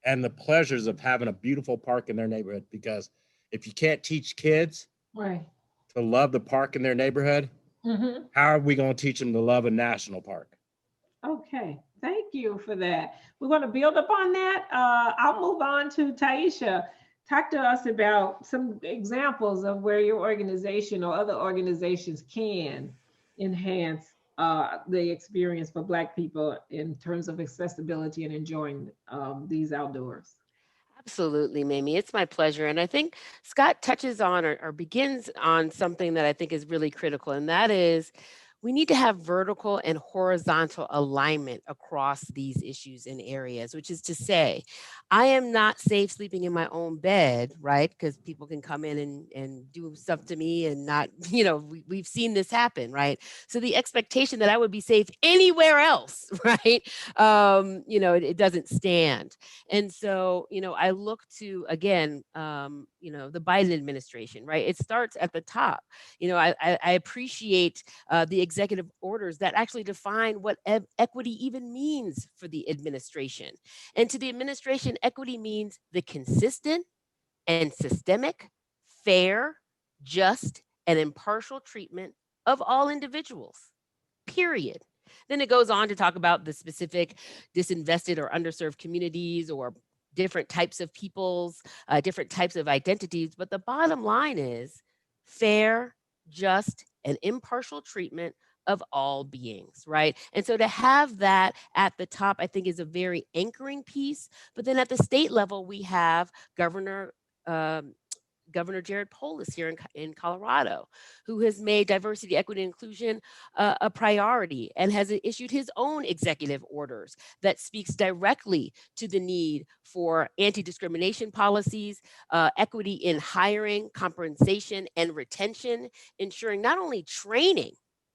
and the pleasures of having a beautiful park in their neighborhood? Because if you can't teach kids to love the park in their neighborhood, how are we going to teach them to love a national park? Okay, thank you for that. We're going to build up on that. I'll move on to Taishya. talk to us about some examples of where your organization or other organizations can enhance the experience for Black people in terms of accessibility and enjoying these outdoors. Absolutely, Mamie. It's my pleasure. And I think Scott touches on or begins on something that I think is really critical, and that is we need to have vertical and horizontal alignment across these issues and areas, which is to say, I am not safe sleeping in my own bed, right? Because people can come in and do stuff to me and not, we've seen this happen, right? So the expectation that I would be safe anywhere else, right? It doesn't stand. And so, I look to, again, the Biden administration, right? It starts at the top. I appreciate the executive orders that actually define what equity even means for the administration. And to the administration, equity means the consistent and systemic, fair, just, and impartial treatment of all individuals, period. Then it goes on to talk about the specific disinvested or underserved communities or different types of peoples, different types of identities. But the bottom line is fair, just, and impartial treatment of all beings, right? And so to have that at the top, I think is a very anchoring piece. But then at the state level, we have Governor Jared Polis here in Colorado, who has made diversity, equity, and inclusion a priority and has issued his own executive orders that speaks directly to the need for anti-discrimination policies, equity in hiring, compensation, and retention, ensuring not only training.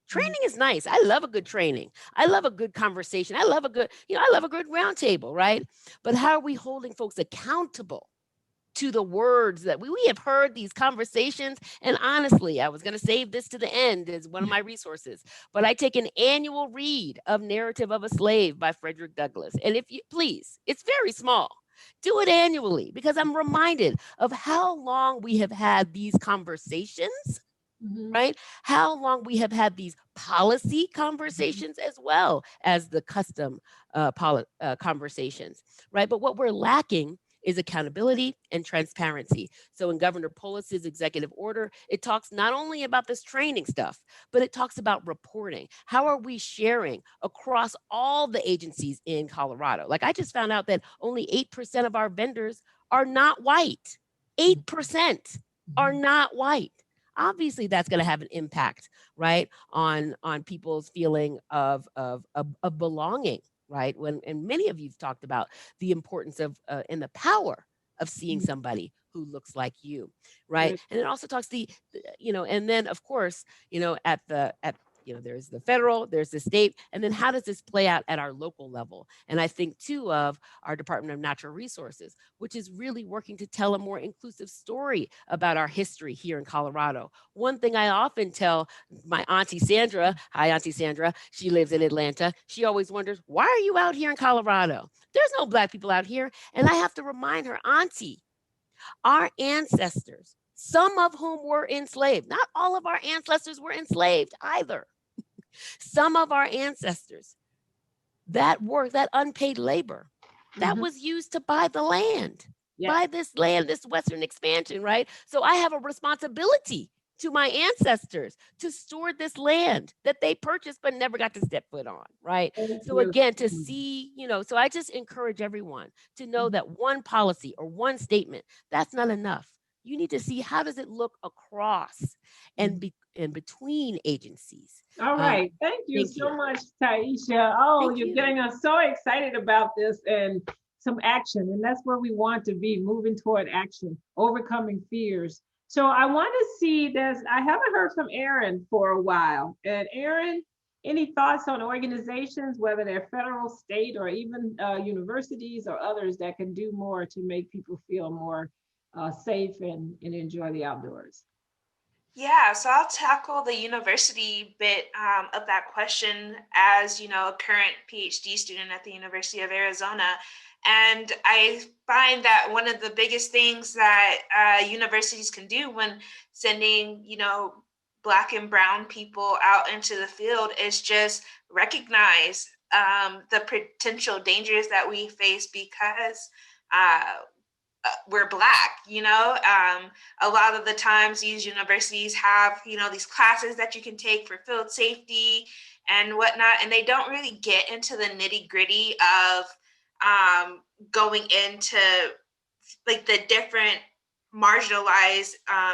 Training is nice. I love a good training. I love a good conversation. I love a good roundtable, right? But how are we holding folks accountable to the words that we have heard these conversations? And honestly, I was going to save this to the end as one of my resources, but I take an annual read of Narrative of a Slave by Frederick Douglass. And if you please, it's very small. Do it annually because I'm reminded of how long we have had these conversations, right? How long we have had these policy conversations as well as the custom conversations, right? But what we're lacking is accountability and transparency. So in Governor Polis's executive order, it talks not only about this training stuff, but it talks about reporting. How are we sharing across all the agencies in Colorado? Like I just found out that only 8% of our vendors are not white. 8% are not white. Obviously, that's going to have an impact, right, on people's feeling of belonging, right? And many of you've talked about the importance of and the power of seeing somebody who looks like you, right? And it also talks and then of course, there's the federal, there's the state, and then how does this play out at our local level? And I think too of our Department of Natural Resources, which is really working to tell a more inclusive story about our history here in Colorado. One thing I often tell my Auntie Sandra, hi Auntie Sandra, she lives in Atlanta. She always wonders, why are you out here in Colorado? There's no Black people out here. And I have to remind her, Auntie, our ancestors, some of whom were enslaved, not all of our ancestors were enslaved either. Some of our ancestors, that work, that unpaid labor, that was used to buy the land, buy this land, this Western expansion, right? So I have a responsibility to my ancestors to steward this land that they purchased but never got to step foot on, right? So again, to see, so I just encourage everyone to know that one policy or one statement, that's not enough. You need to see how does it look across and between agencies. All right. Thank you so much, Taishya. Oh, you're getting us so excited about this and some action. And that's where we want to be, moving toward action, overcoming fears. So I want to see this. I haven't heard from Earyn for a while. And Earyn, any thoughts on organizations, whether they're federal, state, or even universities or others that can do more to make people feel more safe and enjoy the outdoors? Yeah, so I'll tackle the university bit of that question as, a current PhD student at the University of Arizona. And I find that one of the biggest things that universities can do when sending, Black and brown people out into the field is just recognize the potential dangers that we face because we're Black, you know. A lot of the times these universities have, you know, these classes that you can take for field safety and whatnot, and they don't really get into the nitty gritty of going into like the different marginalized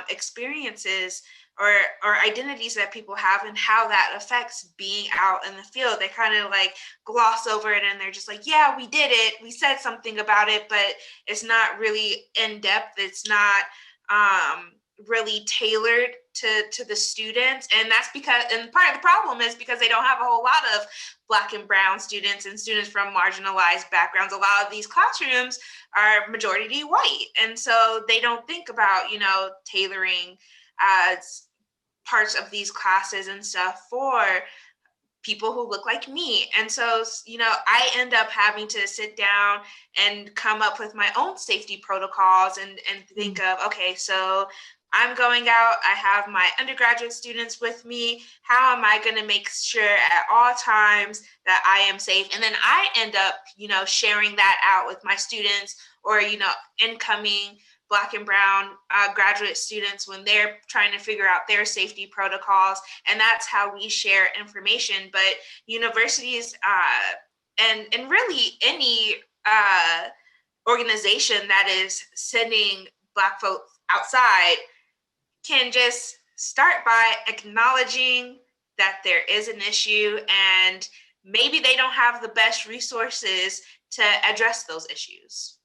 experiences or identities that people have and how that affects being out in the field. They kind of like gloss over it and they're just like, yeah, we did it. We said something about it, but it's not really in depth. It's not really tailored to the students. And that's because, and part of the problem is because they don't have a whole lot of Black and brown students and students from marginalized backgrounds. A lot of these classrooms are majority white. And so they don't think about, you know, tailoring parts of these classes and stuff for people who look like me. And so, you know, I end up having to sit down and come up with my own safety protocols and think of, okay, so I'm going out, I have my undergraduate students with me. How am I going to make sure at all times that I am safe? And then I end up, you know, sharing that out with my students or, you know, incoming Black and brown graduate students when they're trying to figure out their safety protocols. And that's how we share information. But universities and really any organization that is sending Black folks outside can just start by acknowledging that there is an issue and maybe they don't have the best resources to address those issues.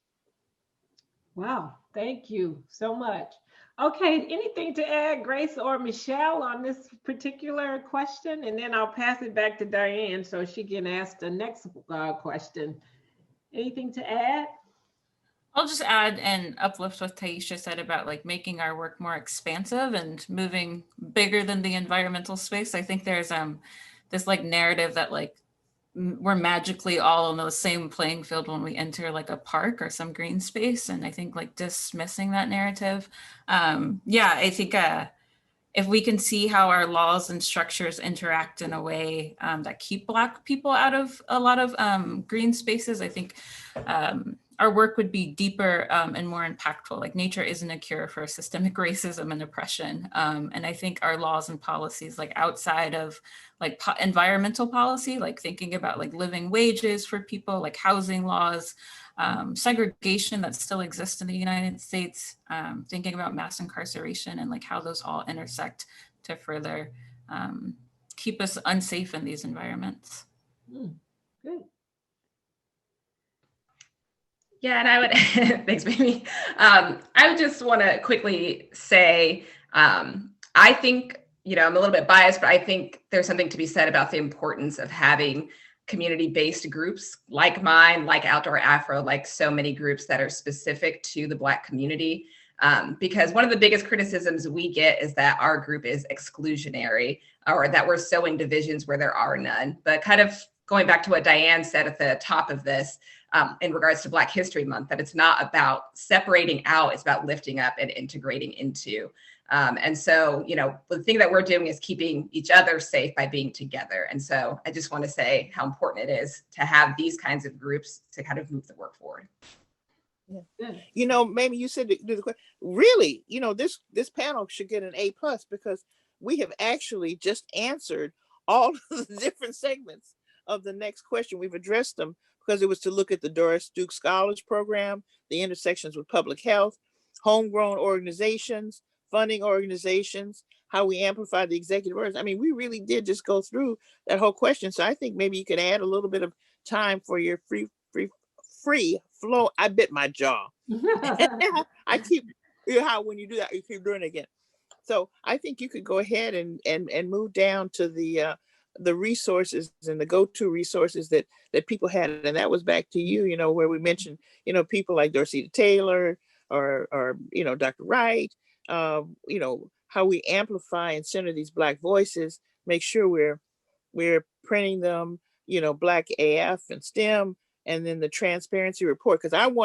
Wow, thank you so much. Okay, anything to add, Grace or Michelle, on this particular question? And then I'll pass it back to Dianne so she can ask the next question. Anything to add? I'll just add and uplift what Taishya said about like making our work more expansive and moving bigger than the environmental space. I think there's this like narrative that like we're magically all on the same playing field when we enter like a park or some green space. And I think like dismissing that narrative. Yeah, I think if we can see how our laws and structures interact in a way that keep Black people out of a lot of green spaces, I think our work would be deeper and more impactful. Like nature isn't a cure for systemic racism and oppression. And I think our laws and policies like outside of like environmental policy, like thinking about like living wages for people, like housing laws, segregation that still exists in the United States, thinking about mass incarceration and like how those all intersect to further keep us unsafe in these environments. Good. Yeah, and I would, thanks, Mamie. I would just want to quickly say, I think, you know, I'm a little bit biased, but I think there's something to be said about the importance of having community-based groups like mine, like Outdoor Afro, like so many groups that are specific to the Black community. Because one of the biggest criticisms we get is that our group is exclusionary or that we're sowing divisions where there are none. But kind of going back to what Dianne said at the top of this, in regards to Black History Month, that it's not about separating out, it's about lifting up and integrating into. And so, you know, the thing that we're doing is keeping each other safe by being together. And so I just want to say how important it is to have these kinds of groups to kind of move the work forward. Yeah. You know, Mamie, you said really, you know, this panel should get an A+ because we have actually just answered all of the different segments of the next question. We've addressed them because it was to look at the Doris Duke Scholars Program, the intersections with public health, homegrown organizations, funding organizations, how we amplify the executive orders. I mean, we really did just go through that whole question. So I think maybe you could add a little bit of time for your free flow. I bit my jaw. I keep, you know how when you do that, you keep doing it again. So I think you could go ahead and move down to the resources and the go-to resources that people had. And that was back to you, you know, where we mentioned, you know, people like Dorcita Taylor or you know, Dr. Wright, you know, how we amplify and center these Black voices, make sure we're printing them, you know, Black AF and STEM, and then the transparency report. Because I don't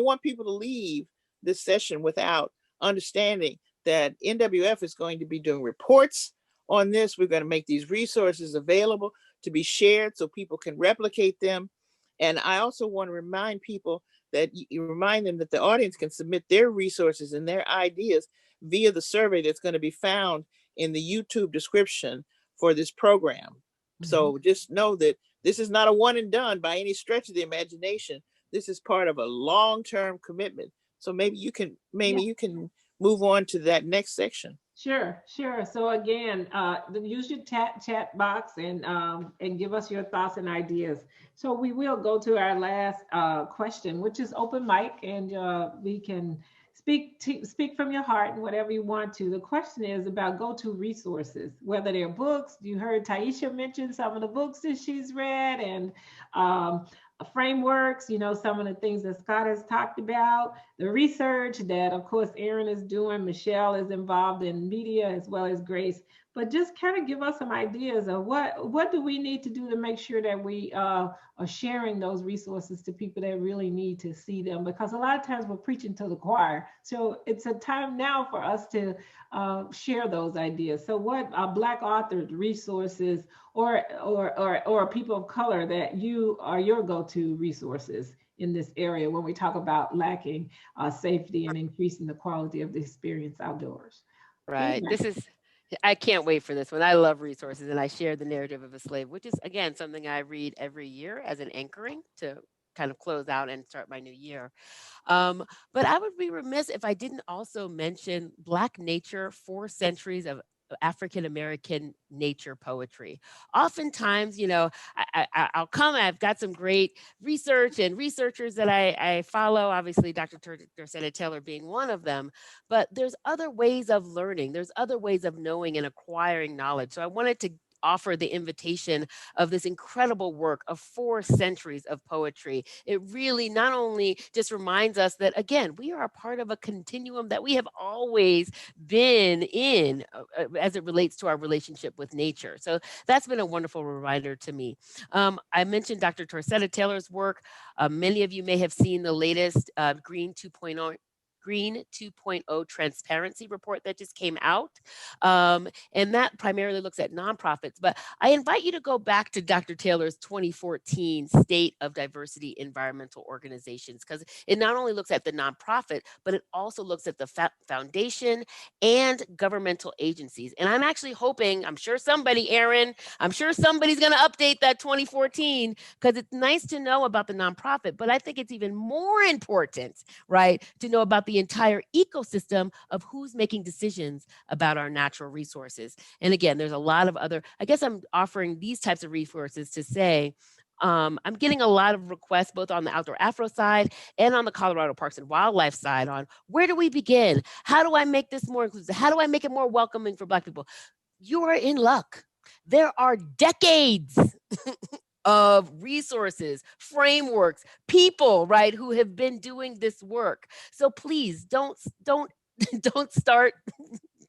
want people to leave this session without understanding that NWF is going to be doing reports on this. We're going to make these resources available to be shared so people can replicate them. And I also want to remind people that you remind them that the audience can submit their resources and their ideas via the survey that's going to be found in the YouTube description for this program. So just know that this is not a one and done by any stretch of the imagination. This is part of a long-term commitment. So maybe you can, you can move on to that next section. Sure, sure. So again, use your chat box and give us your thoughts and ideas. So we will go to our last question, which is open mic, and we can speak from your heart and whatever you want to. The question is about go-to resources, whether they're books. You heard Taishya mention some of the books that she's read, and frameworks, you know, some of the things that Scott has talked about, the research that, of course, Earyn is doing, Michelle is involved in media as well as Grace, but just kind of give us some ideas of what do we need to do to make sure that we are sharing those resources to people that really need to see them, because a lot of times we're preaching to the choir. So it's a time now for us to share those ideas. So what Black authors resources or people of color that you are your go-to resources in this area when we talk about lacking safety and increasing the quality of the experience outdoors? Right. I can't wait for this one. I love resources, and I share The Narrative of a Slave, which is, again, something I read every year as an anchoring to kind of close out and start my new year. But I would be remiss if I didn't also mention Black Nature, 4 Centuries of African-American nature poetry. Oftentimes, you know, I've got some great research and researchers that I follow, obviously Dr. Dorsetta Taylor being one of them, but there's other ways of learning. There's other ways of knowing and acquiring knowledge. So I wanted to offer the invitation of this incredible work of 4 centuries of poetry. It really not only just reminds us that, again, we are a part of a continuum that we have always been in as it relates to our relationship with nature. So that's been a wonderful reminder to me. I mentioned Dr. Dorsetta Taylor's work. Many of you may have seen the latest Green 2.0 transparency report that just came out. And that primarily looks at nonprofits, but I invite you to go back to Dr. Taylor's 2014 State of Diversity Environmental Organizations, because it not only looks at the nonprofit, but it also looks at the foundation and governmental agencies. And I'm actually hoping, I'm sure somebody's going to update that 2014, because it's nice to know about the nonprofit, but I think it's even more important, right, to know about the entire ecosystem of who's making decisions about our natural resources. And again, there's a lot of other, I guess I'm offering these types of resources to say, I'm getting a lot of requests both on the Outdoor Afro side and on the Colorado Parks and Wildlife side on where do we begin? How do I make this more inclusive? How do I make it more welcoming for Black people? You are in luck. There are decades of resources, frameworks, people, right, who have been doing this work. So please don't start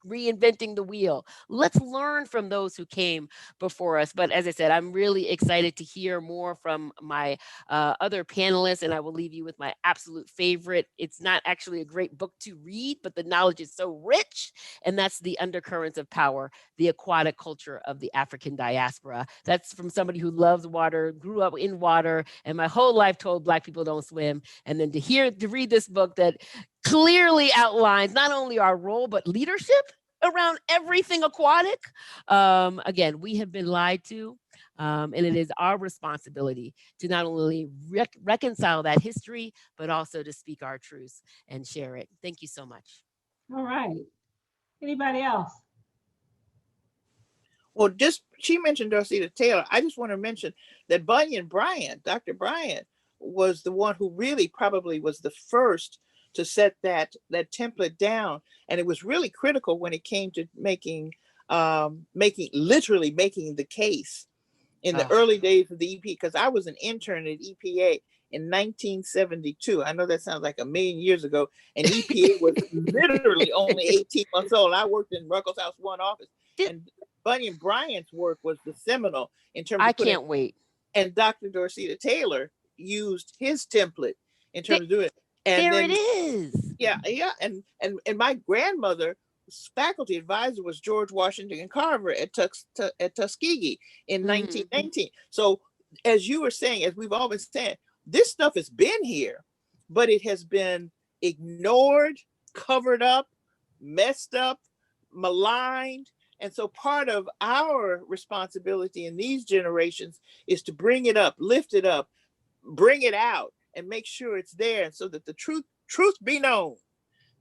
reinventing the wheel. Let's learn from those who came before us. But as I said, I'm really excited to hear more from my other panelists, and I will leave you with my absolute favorite. It's not actually a great book to read, but the knowledge is so rich, and that's The Undercurrents of Power, the Aquatic Culture of the African Diaspora. That's from somebody who loves water, grew up in water, and my whole life told Black people don't swim. And then to read this book that clearly outlines not only our role, but leadership around everything aquatic. Again, we have been lied to, and it is our responsibility to not only reconcile that history, but also to speak our truths and share it. Thank you so much. All right. Anybody else? Well, she mentioned Dorsetta Taylor. I just want to mention that Dr. Bryant, was the one who really probably was the first to set that template down. And it was really critical when it came to making the case in the early days of the EP, because I was an intern at EPA in 1972. I know that sounds like a million years ago, and EPA was literally only 18 months old. I worked in Ruckelshaus House 1 office, and Bunyan Bryant's work was the seminal in terms of I can't wait. And Dr. Dorsetta Taylor used his template in terms of doing it. And there it is. Yeah. And my grandmother's faculty advisor was George Washington Carver at Tuskegee in 1919. So as you were saying, as we've all been saying, this stuff has been here. but it has been ignored, covered up, messed up, maligned. And so part of our responsibility in these generations is to bring it up, lift it up, bring it out, and make sure it's there, and so that the truth be known.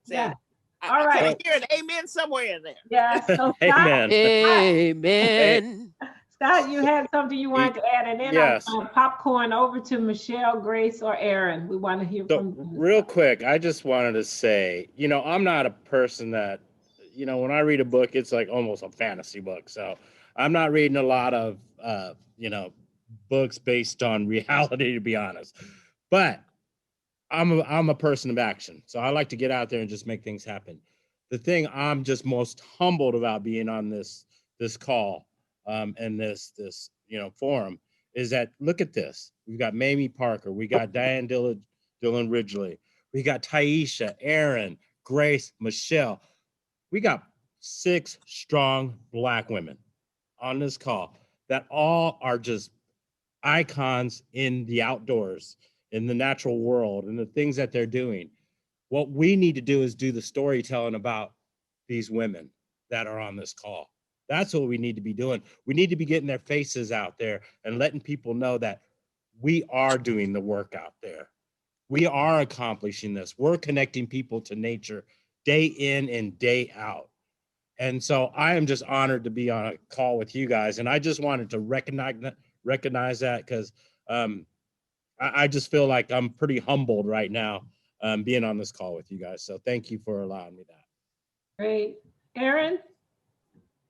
Yeah. I All right. can hear an amen somewhere in there. Yes. So Scott, Amen. Amen. Scott, you had something you wanted to add, and then Yes. I'm gonna popcorn over to Michelle, Grace, or Erin. We want to hear So from you. real quick, I just wanted to say, I'm not a person that, when I read a book, it's like almost a fantasy book. So I'm not reading a lot of, books based on reality, to be honest. But I'm a person of action. So I like to get out there and just make things happen. The thing I'm just most humbled about being on this call and this forum is that, look at this. We've got Mamie Parker. We got Dianne Dillon-Ridgley. We got Taishya, Erin, Grace, Michelle. We got 6 strong Black women on this call that all are just icons in the outdoors, in the natural world, and the things that they're doing. What we need to do is do the storytelling about these women that are on this call. That's what we need to be doing. We need to be getting their faces out there and letting people know that we are doing the work out there. We are accomplishing this. We're connecting people to nature day in and day out. And so I am just honored to be on a call with you guys. And I just wanted to recognize that because I just feel like I'm pretty humbled right now being on this call with you guys. So thank you for allowing me that. Great. Erin?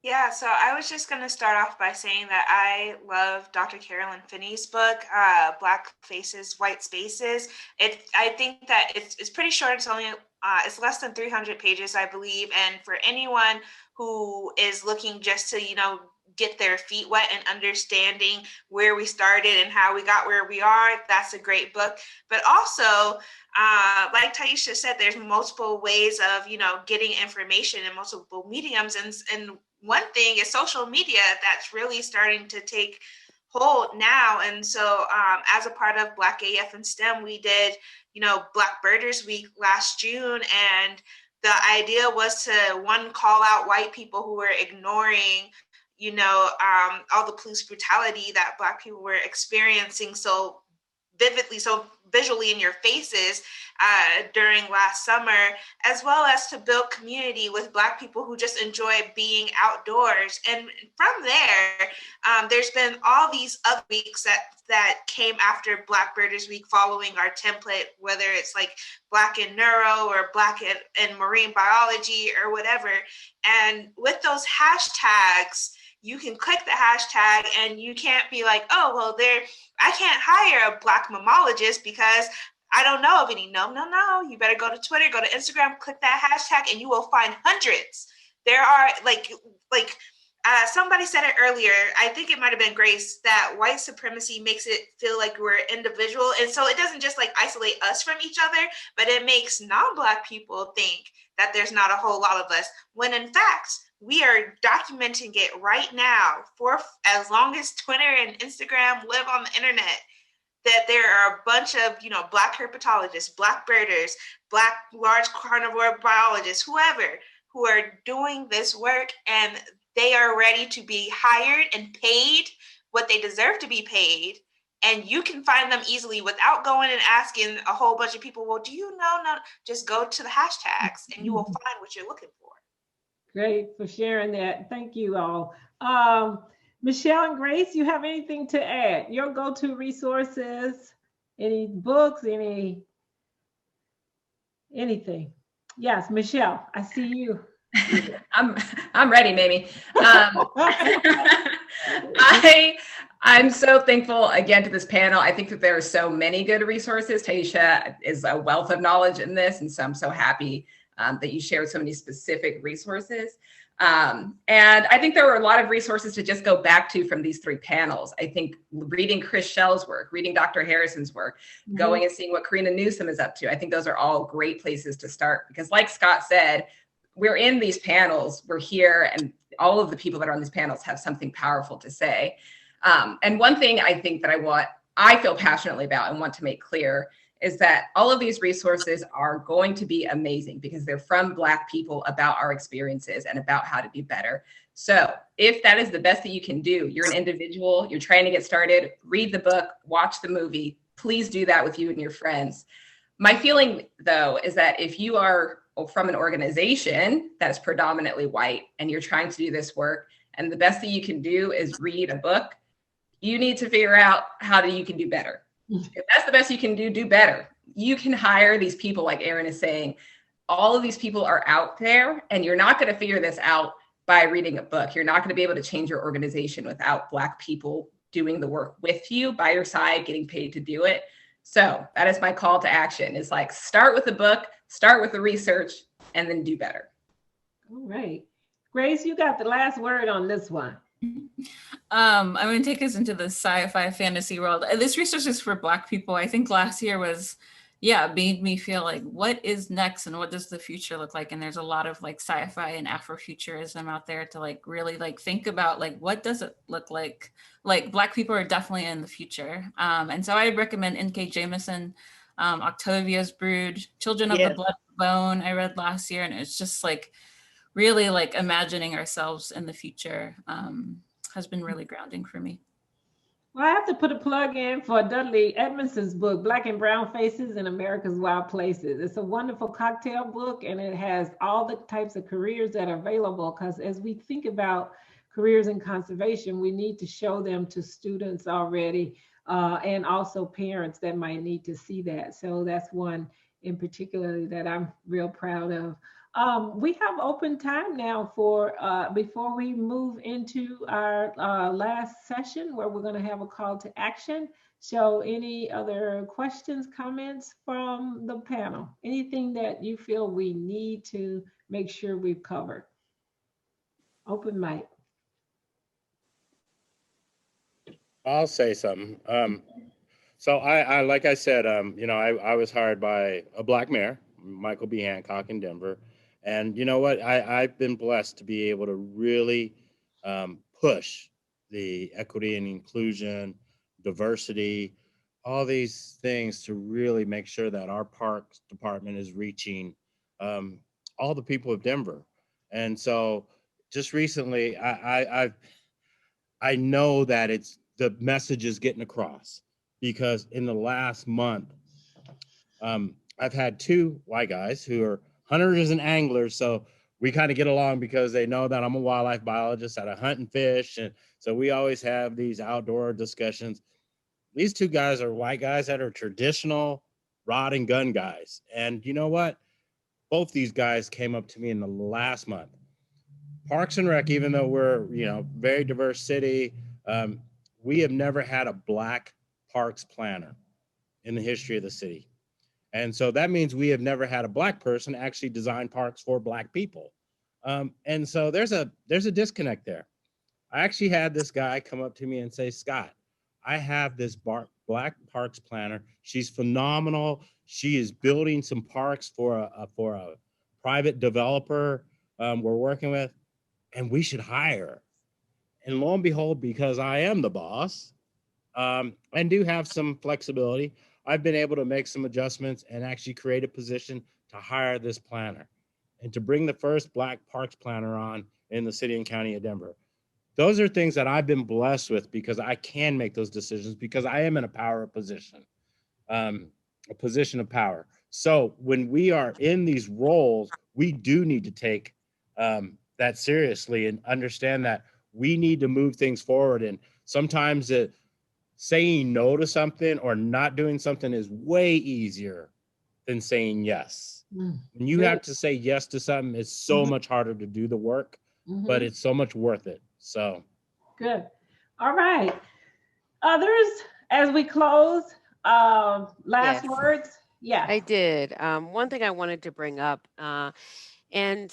Yeah, so I was just going to start off by saying that I love Dr. Carolyn Finney's book, Black Faces, White Spaces. I think that it's pretty short. It's only it's less than 300 pages, I believe. And for anyone who is looking just to, get their feet wet and understanding where we started and how we got where we are, that's a great book. But also, like Taishya said, there's multiple ways of, getting information in multiple mediums. And one thing is social media that's really starting to take hold now. And so as a part of Black AF and STEM, we did, Black Birders Week last June. And the idea was to, one, call out white people who were ignoring all the police brutality that Black people were experiencing so vividly, so visually in your faces during last summer, as well as to build community with Black people who just enjoy being outdoors. And from there, there's been all these other weeks that came after Black Birders Week following our template, whether it's like Black in Neuro or Black in Marine Biology or whatever. And with those hashtags, you can click the hashtag and you can't be like, oh, well, I can't hire a Black mammologist because I don't know of any. No. You better go to Twitter, go to Instagram, click that hashtag, and you will find hundreds. There are somebody said it earlier, I think it might have been Grace, that white supremacy makes it feel like we're individual. And so it doesn't just isolate us from each other, but it makes non-Black people think that there's not a whole lot of us, when in fact, we are documenting it right now for as long as Twitter and Instagram live on the internet, that there are a bunch of, Black herpetologists, Black birders, Black large carnivore biologists, whoever, who are doing this work, and they are ready to be hired and paid what they deserve to be paid. And you can find them easily without going and asking a whole bunch of people, well, do you know? No, just go to the hashtags and you will find what you're looking for. Great for sharing that. Thank you all. Michelle and Grace, you have anything to add? Your go-to resources, any books, anything? Yes, Michelle, I see you. I'm ready, Mamie. I'm so thankful again to this panel. I think that there are so many good resources. Taishya is a wealth of knowledge in this, and so I'm so happy that you shared so many specific resources. And I think there were a lot of resources to just go back to from these 3 panels. I think reading Chris Schell's work, reading Dr. Harrison's work, going and seeing what Karina Newsom is up to. I think those are all great places to start, because like Scott said, we're in these panels, we're here, and all of the people that are on these panels have something powerful to say. And one thing I think that I feel passionately about and want to make clear is that all of these resources are going to be amazing because they're from Black people about our experiences and about how to be better. So if that is the best that you can do, you're an individual, you're trying to get started, read the book, watch the movie, please do that with you and your friends. My feeling, though, is that if you are from an organization that's predominantly white and you're trying to do this work, and the best that you can do is read a book, you need to figure out how you can do better. If that's the best you can do better. You can hire these people, like Earyn is saying. All of these people are out there, and you're not going to figure this out by reading a book. You're not going to be able to change your organization without Black people doing the work with you, by your side, getting paid to do it. So that is my call to action, is like, start with the book, start with the research, and then do better. All right. Grace, you got the last word on this one. I'm going to take us into the sci-fi fantasy world. This research is for Black people. I think last year made me feel like, what is next and what does the future look like? And there's a lot of like sci-fi and Afrofuturism out there to like really like think about like, what does it look like? Like Black people are definitely in the future. And so I recommend N.K. Jemisin, Octavia's Brood, Children of the Blood and Bone I read last year. And it's just like, really like imagining ourselves in the future has been really grounding for me. Well, I have to put a plug in for Dudley Edmondson's book, Black and Brown Faces in America's Wild Places. It's a wonderful cocktail book, and it has all the types of careers that are available, because as we think about careers in conservation, we need to show them to students already, and also parents that might need to see that. So that's one in particular that I'm real proud of. We have open time now for, before we move into our last session where we're going to have a call to action. So any other questions, comments from the panel? Anything that you feel we need to make sure we've covered? Open mic. I'll say something. So I like I said, I was hired by a Black mayor, Michael B. Hancock in Denver. And you know what? I've been blessed to be able to really push the equity and inclusion, diversity, all these things to really make sure that our parks department is reaching all the people of Denver. And so just recently, I know that the message is getting across, because in the last month, I've had two white guys who are hunters and anglers, so we kind of get along because they know that I'm a wildlife biologist, that I hunt and fish, and so we always have these outdoor discussions. These two guys are white guys that are traditional rod and gun guys, and you know what? Both these guys came up to me in the last month. Parks and Rec, even though we're very diverse city, we have never had a Black parks planner in the history of the city. And so that means we have never had a Black person actually design parks for Black people. And so there's a disconnect there. I actually had this guy come up to me and say, Scott, I have this Black parks planner. She's phenomenal. She is building some parks for a private developer we're working with, and we should hire her. And lo and behold, because I am the boss and do have some flexibility, I've been able to make some adjustments and actually create a position to hire this planner and to bring the first Black parks planner on in the city and county of Denver. Those are things that I've been blessed with because I can make those decisions because I am in a power position, a position of power. So when we are in these roles, we do need to take that seriously and understand that we need to move things forward. And sometimes saying no to something or not doing something is way easier than saying yes. When you have to say yes to something, it's so much harder to do the work, but it's so much worth it. So good. All right. Others, as we close, last words. Yeah, I did. One thing I wanted to bring up, and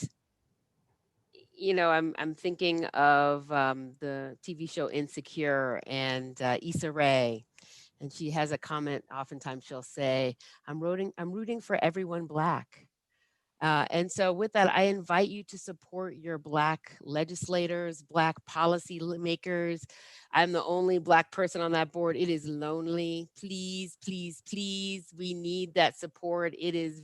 I'm thinking of the TV show Insecure and Issa Rae, and she has a comment. Oftentimes she'll say, "I'm rooting for everyone Black." And so with that, I invite you to support your Black legislators, Black policy makers. I'm the only Black person on that board. It is lonely. Please, please, please, we need that support. It is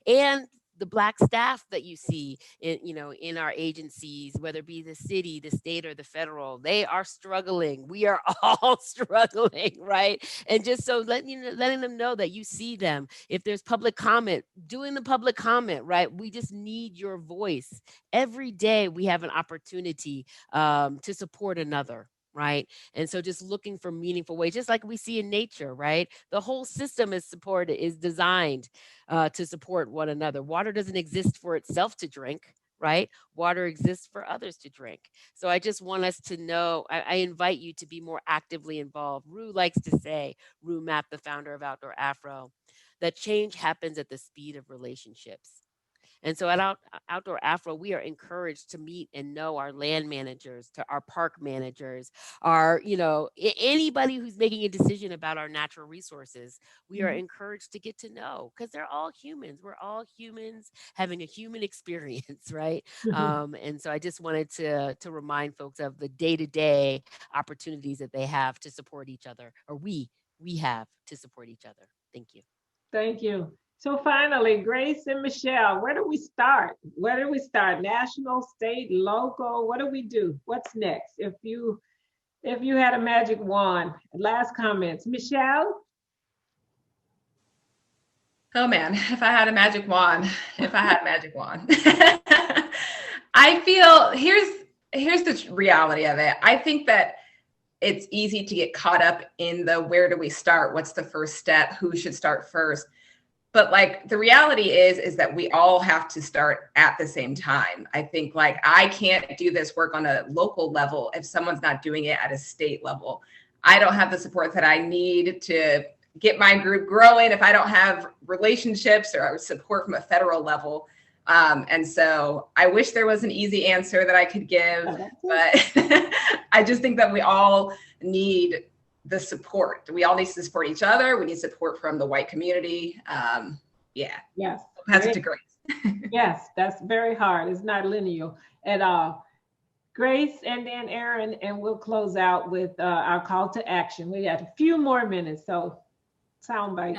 and the Black staff that you see in our agencies, whether it be the city, the state, or the federal, they are struggling. We are all struggling, right? And just so letting them know that you see them. If there's public comment, doing the public comment, right? We just need your voice. Every day we have an opportunity to support another. Right. And so just looking for meaningful ways, just like we see in nature, right? The whole system is designed to support one another. Water doesn't exist for itself to drink, right? Water exists for others to drink. So I just want us to know, I invite you to be more actively involved. Rue likes to say, Rue Mapp, the founder of Outdoor Afro, that change happens at the speed of relationships. And so at Outdoor Afro, we are encouraged to meet and know our land managers, to our park managers, our, anybody who's making a decision about our natural resources. We are encouraged to get to know, because they're all humans. We're all humans having a human experience, right? And so I just wanted to remind folks of the day-to-day opportunities that they have to support each other, or we have to support each other. Thank you. Thank you. So finally, Grace and Michelle, where do we start? Where do we start? National, state, local? What do we do? What's next? If you had a magic wand, last comments. Michelle? Oh man, if I had a magic wand, I feel here's the reality of it. I think that it's easy to get caught up in the where do we start? What's the first step? Who should start first? But like the reality is that we all have to start at the same time. I think like I can't do this work on a local level if someone's not doing it at a state level. I don't have the support that I need to get my group growing if I don't have relationships or support from a federal level. And so I wish there was an easy answer that I could give, but I just think that we all need the support. We all need to support each other. We need support from the white community. Yes. Pass it to Grace. Yes, that's very hard. It's not linear at all. Grace and then Earyn, and we'll close out with our call to action. We got a few more minutes, so soundbite.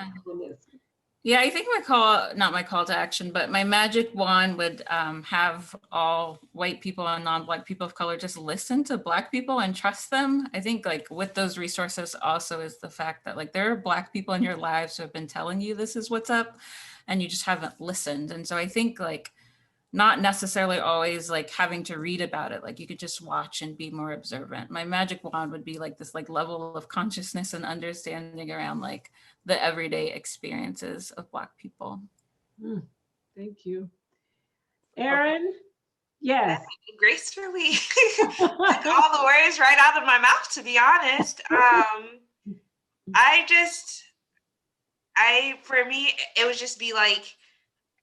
Yeah, I think not my call to action, but my magic wand would have all white people and non-Black people of color just listen to Black people and trust them. I think like with those resources also is the fact that like there are Black people in your lives who have been telling you this is what's up and you just haven't listened. And so I think like not necessarily always like having to read about it, like you could just watch and be more observant. My magic wand would be like this like level of consciousness and understanding around like the everyday experiences of Black people. Thank you. Earyn? Yes. Gracefully like all the words right out of my mouth, to be honest. For me, it would just be like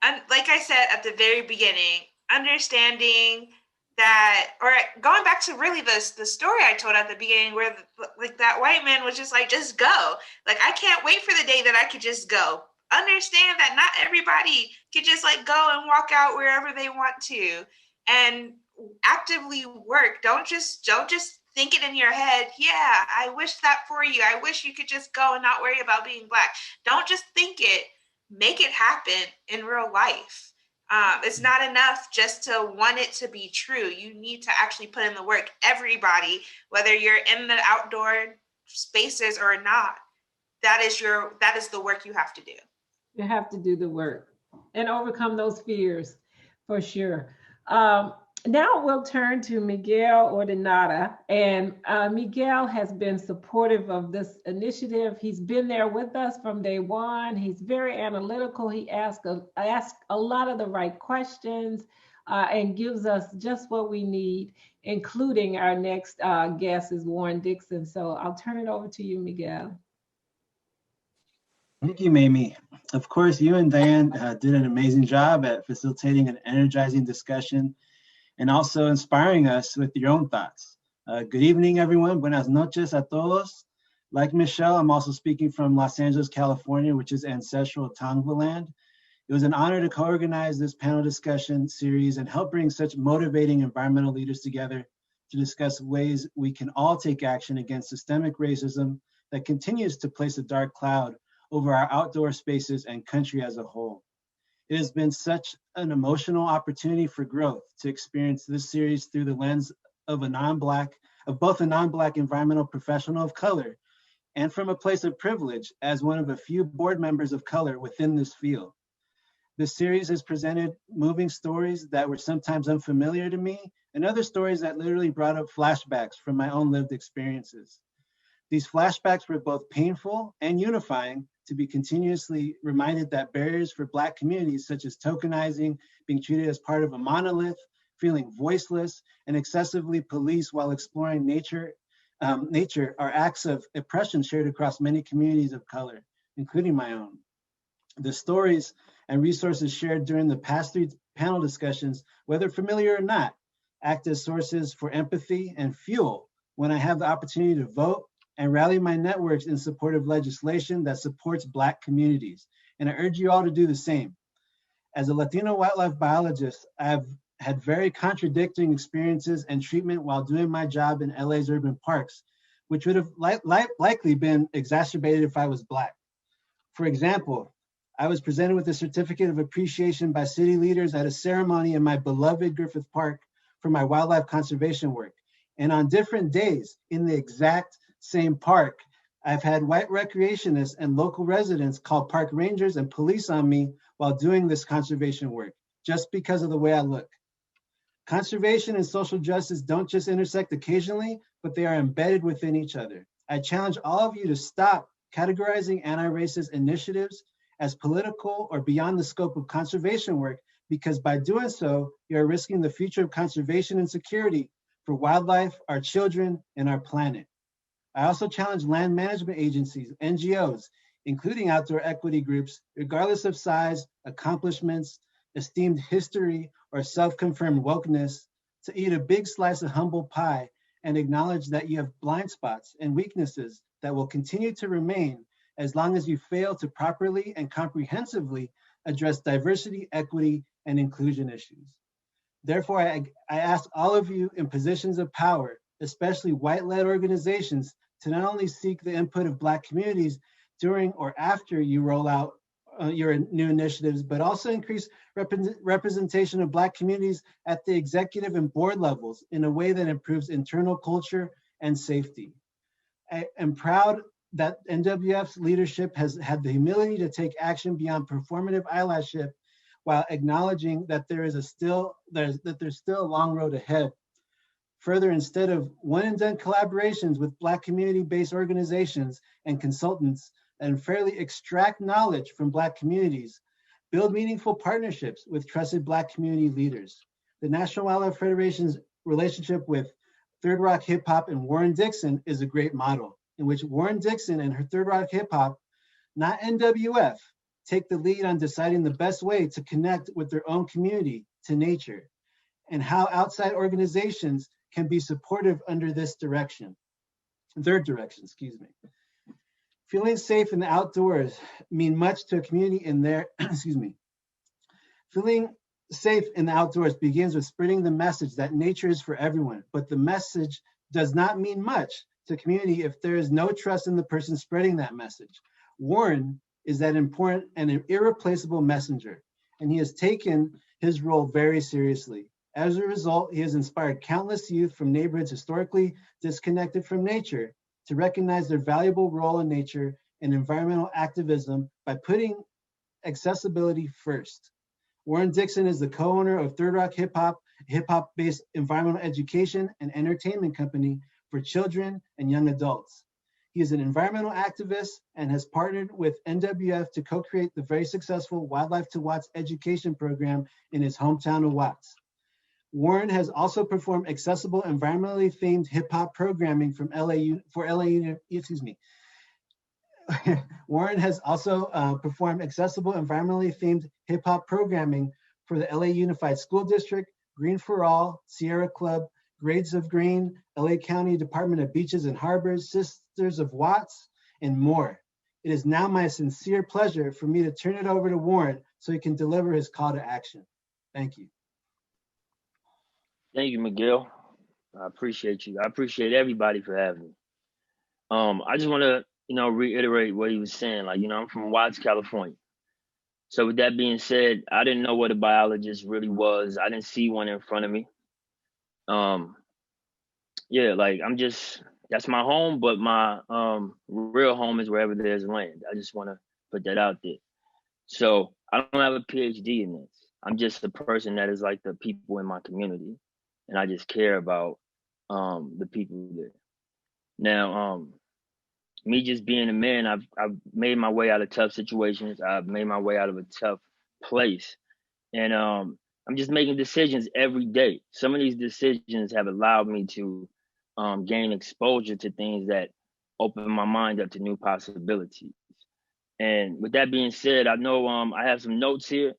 I said at the very beginning, understanding that, or going back to really the story I told at the beginning where like that white man was just like, just go. Like, I can't wait for the day that I could just go. Understand that not everybody could just like go and walk out wherever they want to, and actively work. Don't just think it in your head. Yeah, I wish that for you. I wish you could just go and not worry about being Black. Don't just think it. Make it happen in real life. It's not enough just to want it to be true. You need to actually put in the work. Everybody, whether you're in the outdoor spaces or not, that is the work you have to do. You have to do the work and overcome those fears, for sure. Now we'll turn to Miguel Ordenada, and Miguel has been supportive of this initiative. He's been there with us from day one. He's very analytical. He asks a lot of the right questions and gives us just what we need, including our next guest is Warren Dixon. So I'll turn it over to you, Miguel. Thank you, Mamie. Of course, you and Dianne did an amazing job at facilitating an energizing discussion and also inspiring us with your own thoughts. Good evening, everyone. Buenas noches a todos. Like Michelle, I'm also speaking from Los Angeles, California, which is ancestral Tongva land. It was an honor to co-organize this panel discussion series and help bring such motivating environmental leaders together to discuss ways we can all take action against systemic racism that continues to place a dark cloud over our outdoor spaces and country as a whole. It has been such an emotional opportunity for growth to experience this series through the lens of both a non-Black environmental professional of color and from a place of privilege as one of a few board members of color within this field. This series has presented moving stories that were sometimes unfamiliar to me and other stories that literally brought up flashbacks from my own lived experiences. These flashbacks were both painful and unifying to be continuously reminded that barriers for Black communities, such as tokenizing, being treated as part of a monolith, feeling voiceless, and excessively policed while exploring nature are acts of oppression shared across many communities of color, including my own. The stories and resources shared during the past 3 panel discussions, whether familiar or not, act as sources for empathy and fuel when I have the opportunity to vote and rally my networks in support of legislation that supports Black communities. And I urge you all to do the same. As a Latino wildlife biologist, I've had very contradicting experiences and treatment while doing my job in LA's urban parks, which would have likely been exacerbated if I was Black. For example, I was presented with a certificate of appreciation by city leaders at a ceremony in my beloved Griffith Park for my wildlife conservation work. And on different days in the exact same park, I've had white recreationists and local residents call park rangers and police on me while doing this conservation work, just because of the way I look. Conservation and social justice don't just intersect occasionally, but they are embedded within each other. I challenge all of you to stop categorizing anti-racist initiatives as political or beyond the scope of conservation work, because by doing so, you're risking the future of conservation and security for wildlife, our children, and our planet. I also challenge land management agencies, NGOs, including outdoor equity groups, regardless of size, accomplishments, esteemed history, or self-confirmed wokeness, to eat a big slice of humble pie and acknowledge that you have blind spots and weaknesses that will continue to remain as long as you fail to properly and comprehensively address diversity, equity, and inclusion issues. Therefore, I ask all of you in positions of power, especially white-led organizations, to not only seek the input of Black communities during or after you roll out your new initiatives, but also increase representation of Black communities at the executive and board levels in a way that improves internal culture and safety. I am proud that NWF's leadership has had the humility to take action beyond performative allyship while acknowledging that there's still a long road ahead. Further, instead of one-and-done collaborations with Black community-based organizations and consultants and fairly extract knowledge from Black communities, build meaningful partnerships with trusted Black community leaders. The National Wildlife Federation's relationship with Third Rock Hip Hop and Warren Dixon is a great model, in which Warren Dixon and her Third Rock Hip Hop, not NWF, take the lead on deciding the best way to connect with their own community to nature, and how outside organizations can be supportive under this direction. Their direction, excuse me. Feeling safe in the outdoors mean much to a community in their, excuse me. Feeling safe in the outdoors begins with spreading the message that nature is for everyone, but the message does not mean much to community if there is no trust in the person spreading that message. Warren is that important and an irreplaceable messenger, and he has taken his role very seriously. As a result, he has inspired countless youth from neighborhoods historically disconnected from nature to recognize their valuable role in nature and environmental activism by putting accessibility first. Warren Dixon is the co-owner of Third Rock Hip Hop, a hip-hop-based environmental education and entertainment company for children and young adults. He is an environmental activist and has partnered with NWF to co-create the very successful Wildlife to Watts education program in his hometown of Watts. Warren has also performed accessible, environmentally themed hip hop programming from Warren has also performed accessible, environmentally themed hip hop programming for the LA Unified School District, Green for All, Sierra Club, Grades of Green, LA County Department of Beaches and Harbors, Sisters of Watts, and more. It is now my sincere pleasure for me to turn it over to Warren so he can deliver his call to action. Thank you. Thank you, Miguel. I appreciate you. I appreciate everybody for having me. I just want to, reiterate what he was saying. Like, I'm from Watts, California. So with that being said, I didn't know what a biologist really was. I didn't see one in front of me. That's my home, but my real home is wherever there's land. I just want to put that out there. So I don't have a PhD in this. I'm just a person that is like the people in my community, and I just care about the people there. Now, me just being a man, I've made my way out of tough situations. I've made my way out of a tough place, and I'm just making decisions every day. Some of these decisions have allowed me to gain exposure to things that open my mind up to new possibilities. And with that being said, I know I have some notes here.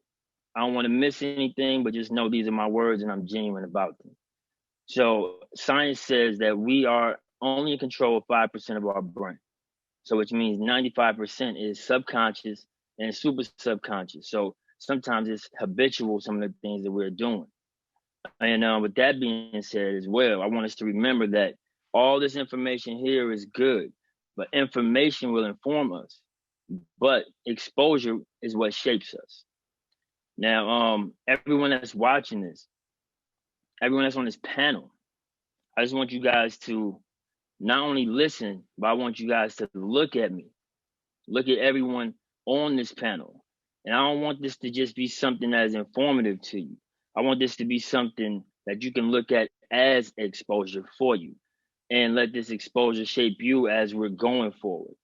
I don't want to miss anything, but just know these are my words and I'm genuine about them. So science says that we are only in control of 5% of our brain. So which means 95% is subconscious and super subconscious. So sometimes it's habitual, some of the things that we're doing. And with that being said as well, I want us to remember that all this information here is good, but information will inform us. But exposure is what shapes us. Now, everyone that's watching this, everyone that's on this panel, I just want you guys to not only listen, but I want you guys to look at me, look at everyone on this panel. And I don't want this to just be something that is informative to you. I want this to be something that you can look at as exposure for you and let this exposure shape you as we're going forward.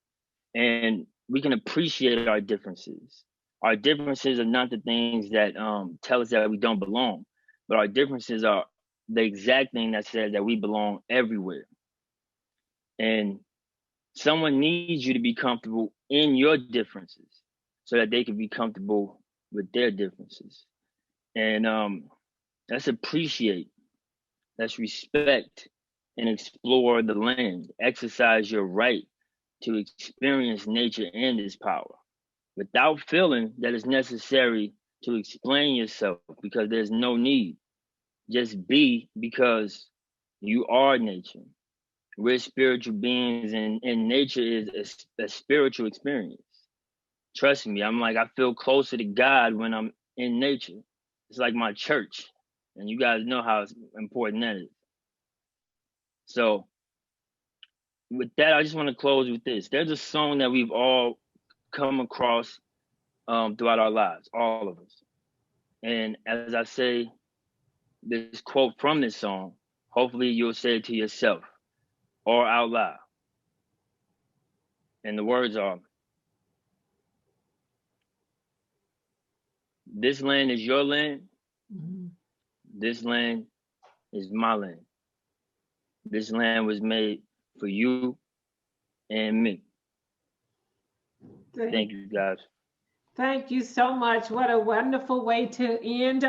And we can appreciate our differences. Our differences are not the things that tell us that we don't belong, but our differences are the exact thing that says that we belong everywhere. And someone needs you to be comfortable in your differences so that they can be comfortable with their differences. And let's appreciate, let's respect and explore the land, exercise your right to experience nature and its power without feeling that it's necessary to explain yourself, because there's no need. Just be, because you are nature. We're spiritual beings, and nature is a spiritual experience. Trust me, I feel closer to God when I'm in nature. It's like my church, and you guys know how important that is. So with that, I just want to close with this. There's a song that we've all come across throughout our lives, all of us. And as I say this quote from this song, hopefully you'll say it to yourself or out loud. And the words are, this land is your land. Mm-hmm. This land is my land. This land was made for you and me. Thank you, guys. Thank you so much. What a wonderful way to end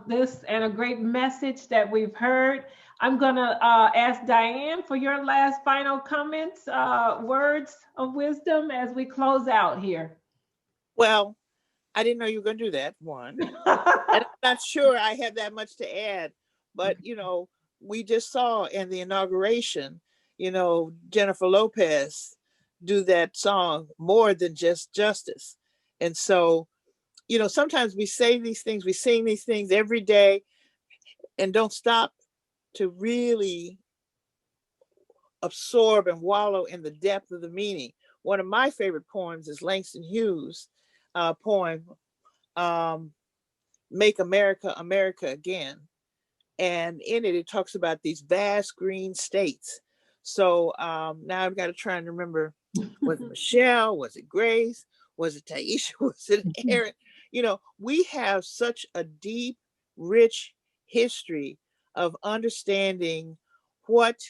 this, and a great message that we've heard. I'm going to ask Dianne for your last final comments, words of wisdom as we close out here. Well, I didn't know you were going to do that, one. And I'm not sure I have that much to add, but, we just saw in the inauguration, Jennifer Lopez do that song, More Than Just Justice. And so, sometimes we say these things, we sing these things every day and don't stop to really absorb and wallow in the depth of the meaning. One of my favorite poems is Langston Hughes' poem, Make America, America Again. And in it, it talks about these vast green states. So now I've got to try and remember, was it Michelle? Was it Grace? Was it Taishya? Was it Earyn? We have such a deep, rich history of understanding what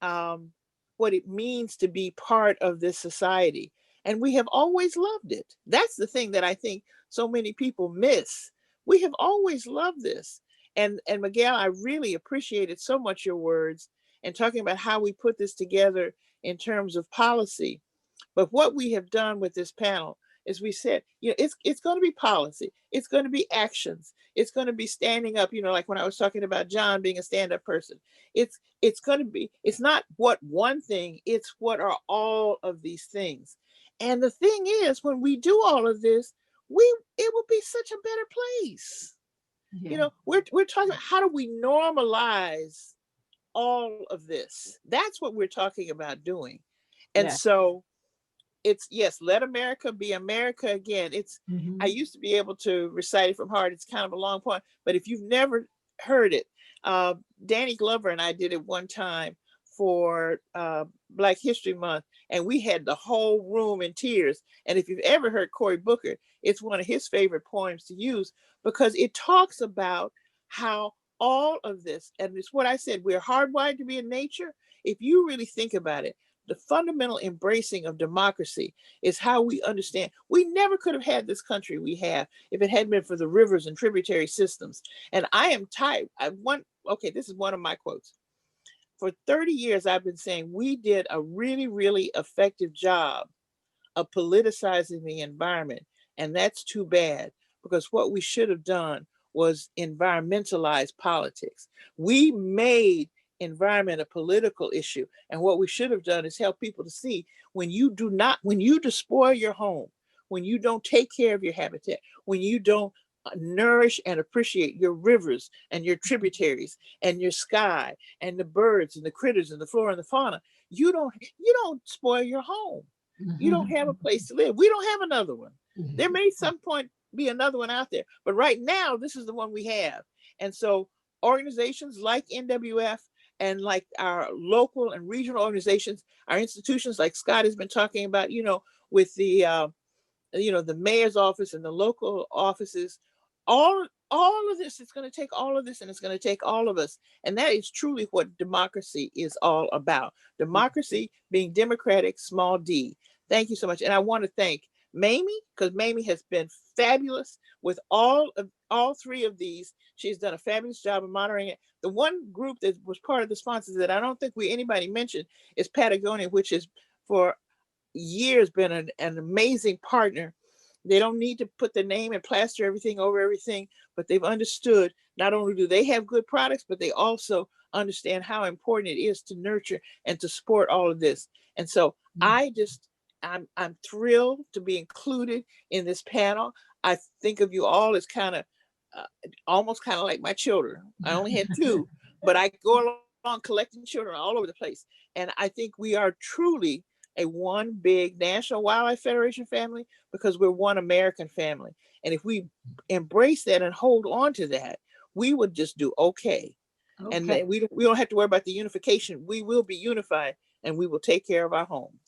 it means to be part of this society. And we have always loved it. That's the thing that I think so many people miss. We have always loved this. And Miguel, I really appreciated so much your words and talking about how we put this together in terms of policy. But what we have done with this panel as we said, it's going to be policy. It's going to be actions. It's going to be standing up, like when I was talking about John being a stand-up person. It's going to be, it's not what one thing, it's what are all of these things. And the thing is, when we do all of this, it will be such a better place. Yeah. We're talking about how do we normalize all of this? That's what we're talking about doing. And so it's, yes, let America be America again. It's, I used to be able to recite it from heart. It's kind of a long point, but if you've never heard it, Danny Glover and I did it one time for Black History Month, and we had the whole room in tears. And if you've ever heard Cory Booker, it's one of his favorite poems to use, because it talks about how all of this, and it's what I said, we're hardwired to be in nature. If you really think about it, the fundamental embracing of democracy is how we understand. We never could have had this country we have if it hadn't been for the rivers and tributary systems. And I am tired. Okay, this is one of my quotes. For 30 years, I've been saying we did a really, really effective job of politicizing the environment. And that's too bad, because what we should have done was environmentalize politics. We made environment a political issue. And what we should have done is help people to see, when you despoil your home, when you don't take care of your habitat, when you don't nourish and appreciate your rivers and your tributaries and your sky and the birds and the critters and the flora and the fauna, you don't spoil your home. You don't have a place to live. We don't have another one. There may some point be another one out there, but right now this is the one we have. And so organizations like NWF and like our local and regional organizations, our institutions like Scott has been talking about, with the the mayor's office and the local offices, all of this, it's going to take all of this, and it's going to take all of us. And that is truly what democracy is all about. Democracy being democratic, small d. Thank you so much. And I want to thank Mamie, because Mamie has been fabulous with all three of these. She's done a fabulous job of monitoring it. The one group that was part of the sponsors that I don't think anybody mentioned is Patagonia, which is for years been an amazing partner. They don't need to put the name and plaster everything over everything, but they've understood not only do they have good products, but they also understand how important it is to nurture and to support all of this. And so I'm thrilled to be included in this panel. I think of you all as almost kind of like my children. I only had two, but I go along collecting children all over the place. And I think we are truly a one big National Wildlife Federation family, because we're one American family. And if we embrace that and hold on to that, we would just do okay. And then we don't have to worry about the unification. We will be unified, and we will take care of our home.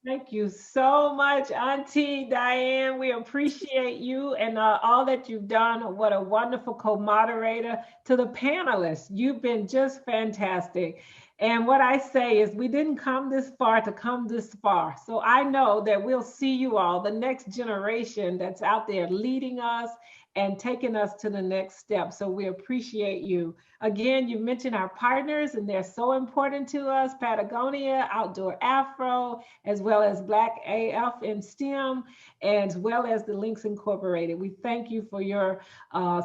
Thank you so much, Auntie Dianne. We appreciate you and all that you've done. What a wonderful co-moderator. To the panelists, you've been just fantastic. And what I say is, we didn't come this far to come this far. So I know that we'll see you all, the next generation that's out there leading us and taking us to the next step. So we appreciate you. Again, you mentioned our partners, and they're so important to us: Patagonia, Outdoor Afro, as well as Black AF in STEM, as well as the Links Incorporated. We thank you for your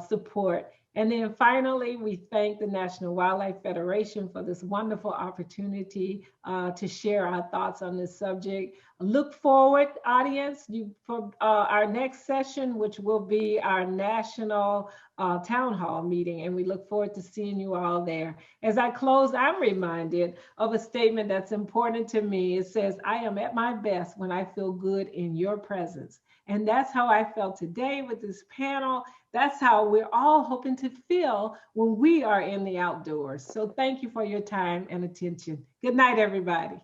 support. And then finally, we thank the National Wildlife Federation for this wonderful opportunity to share our thoughts on this subject. Look forward, audience, for our next session, which will be our national town hall meeting. And we look forward to seeing you all there. As I close, I'm reminded of a statement that's important to me. It says, "I am at my best when I feel good in your presence." And that's how I felt today with this panel. That's how we're all hoping to feel when we are in the outdoors. So thank you for your time and attention. Good night, everybody.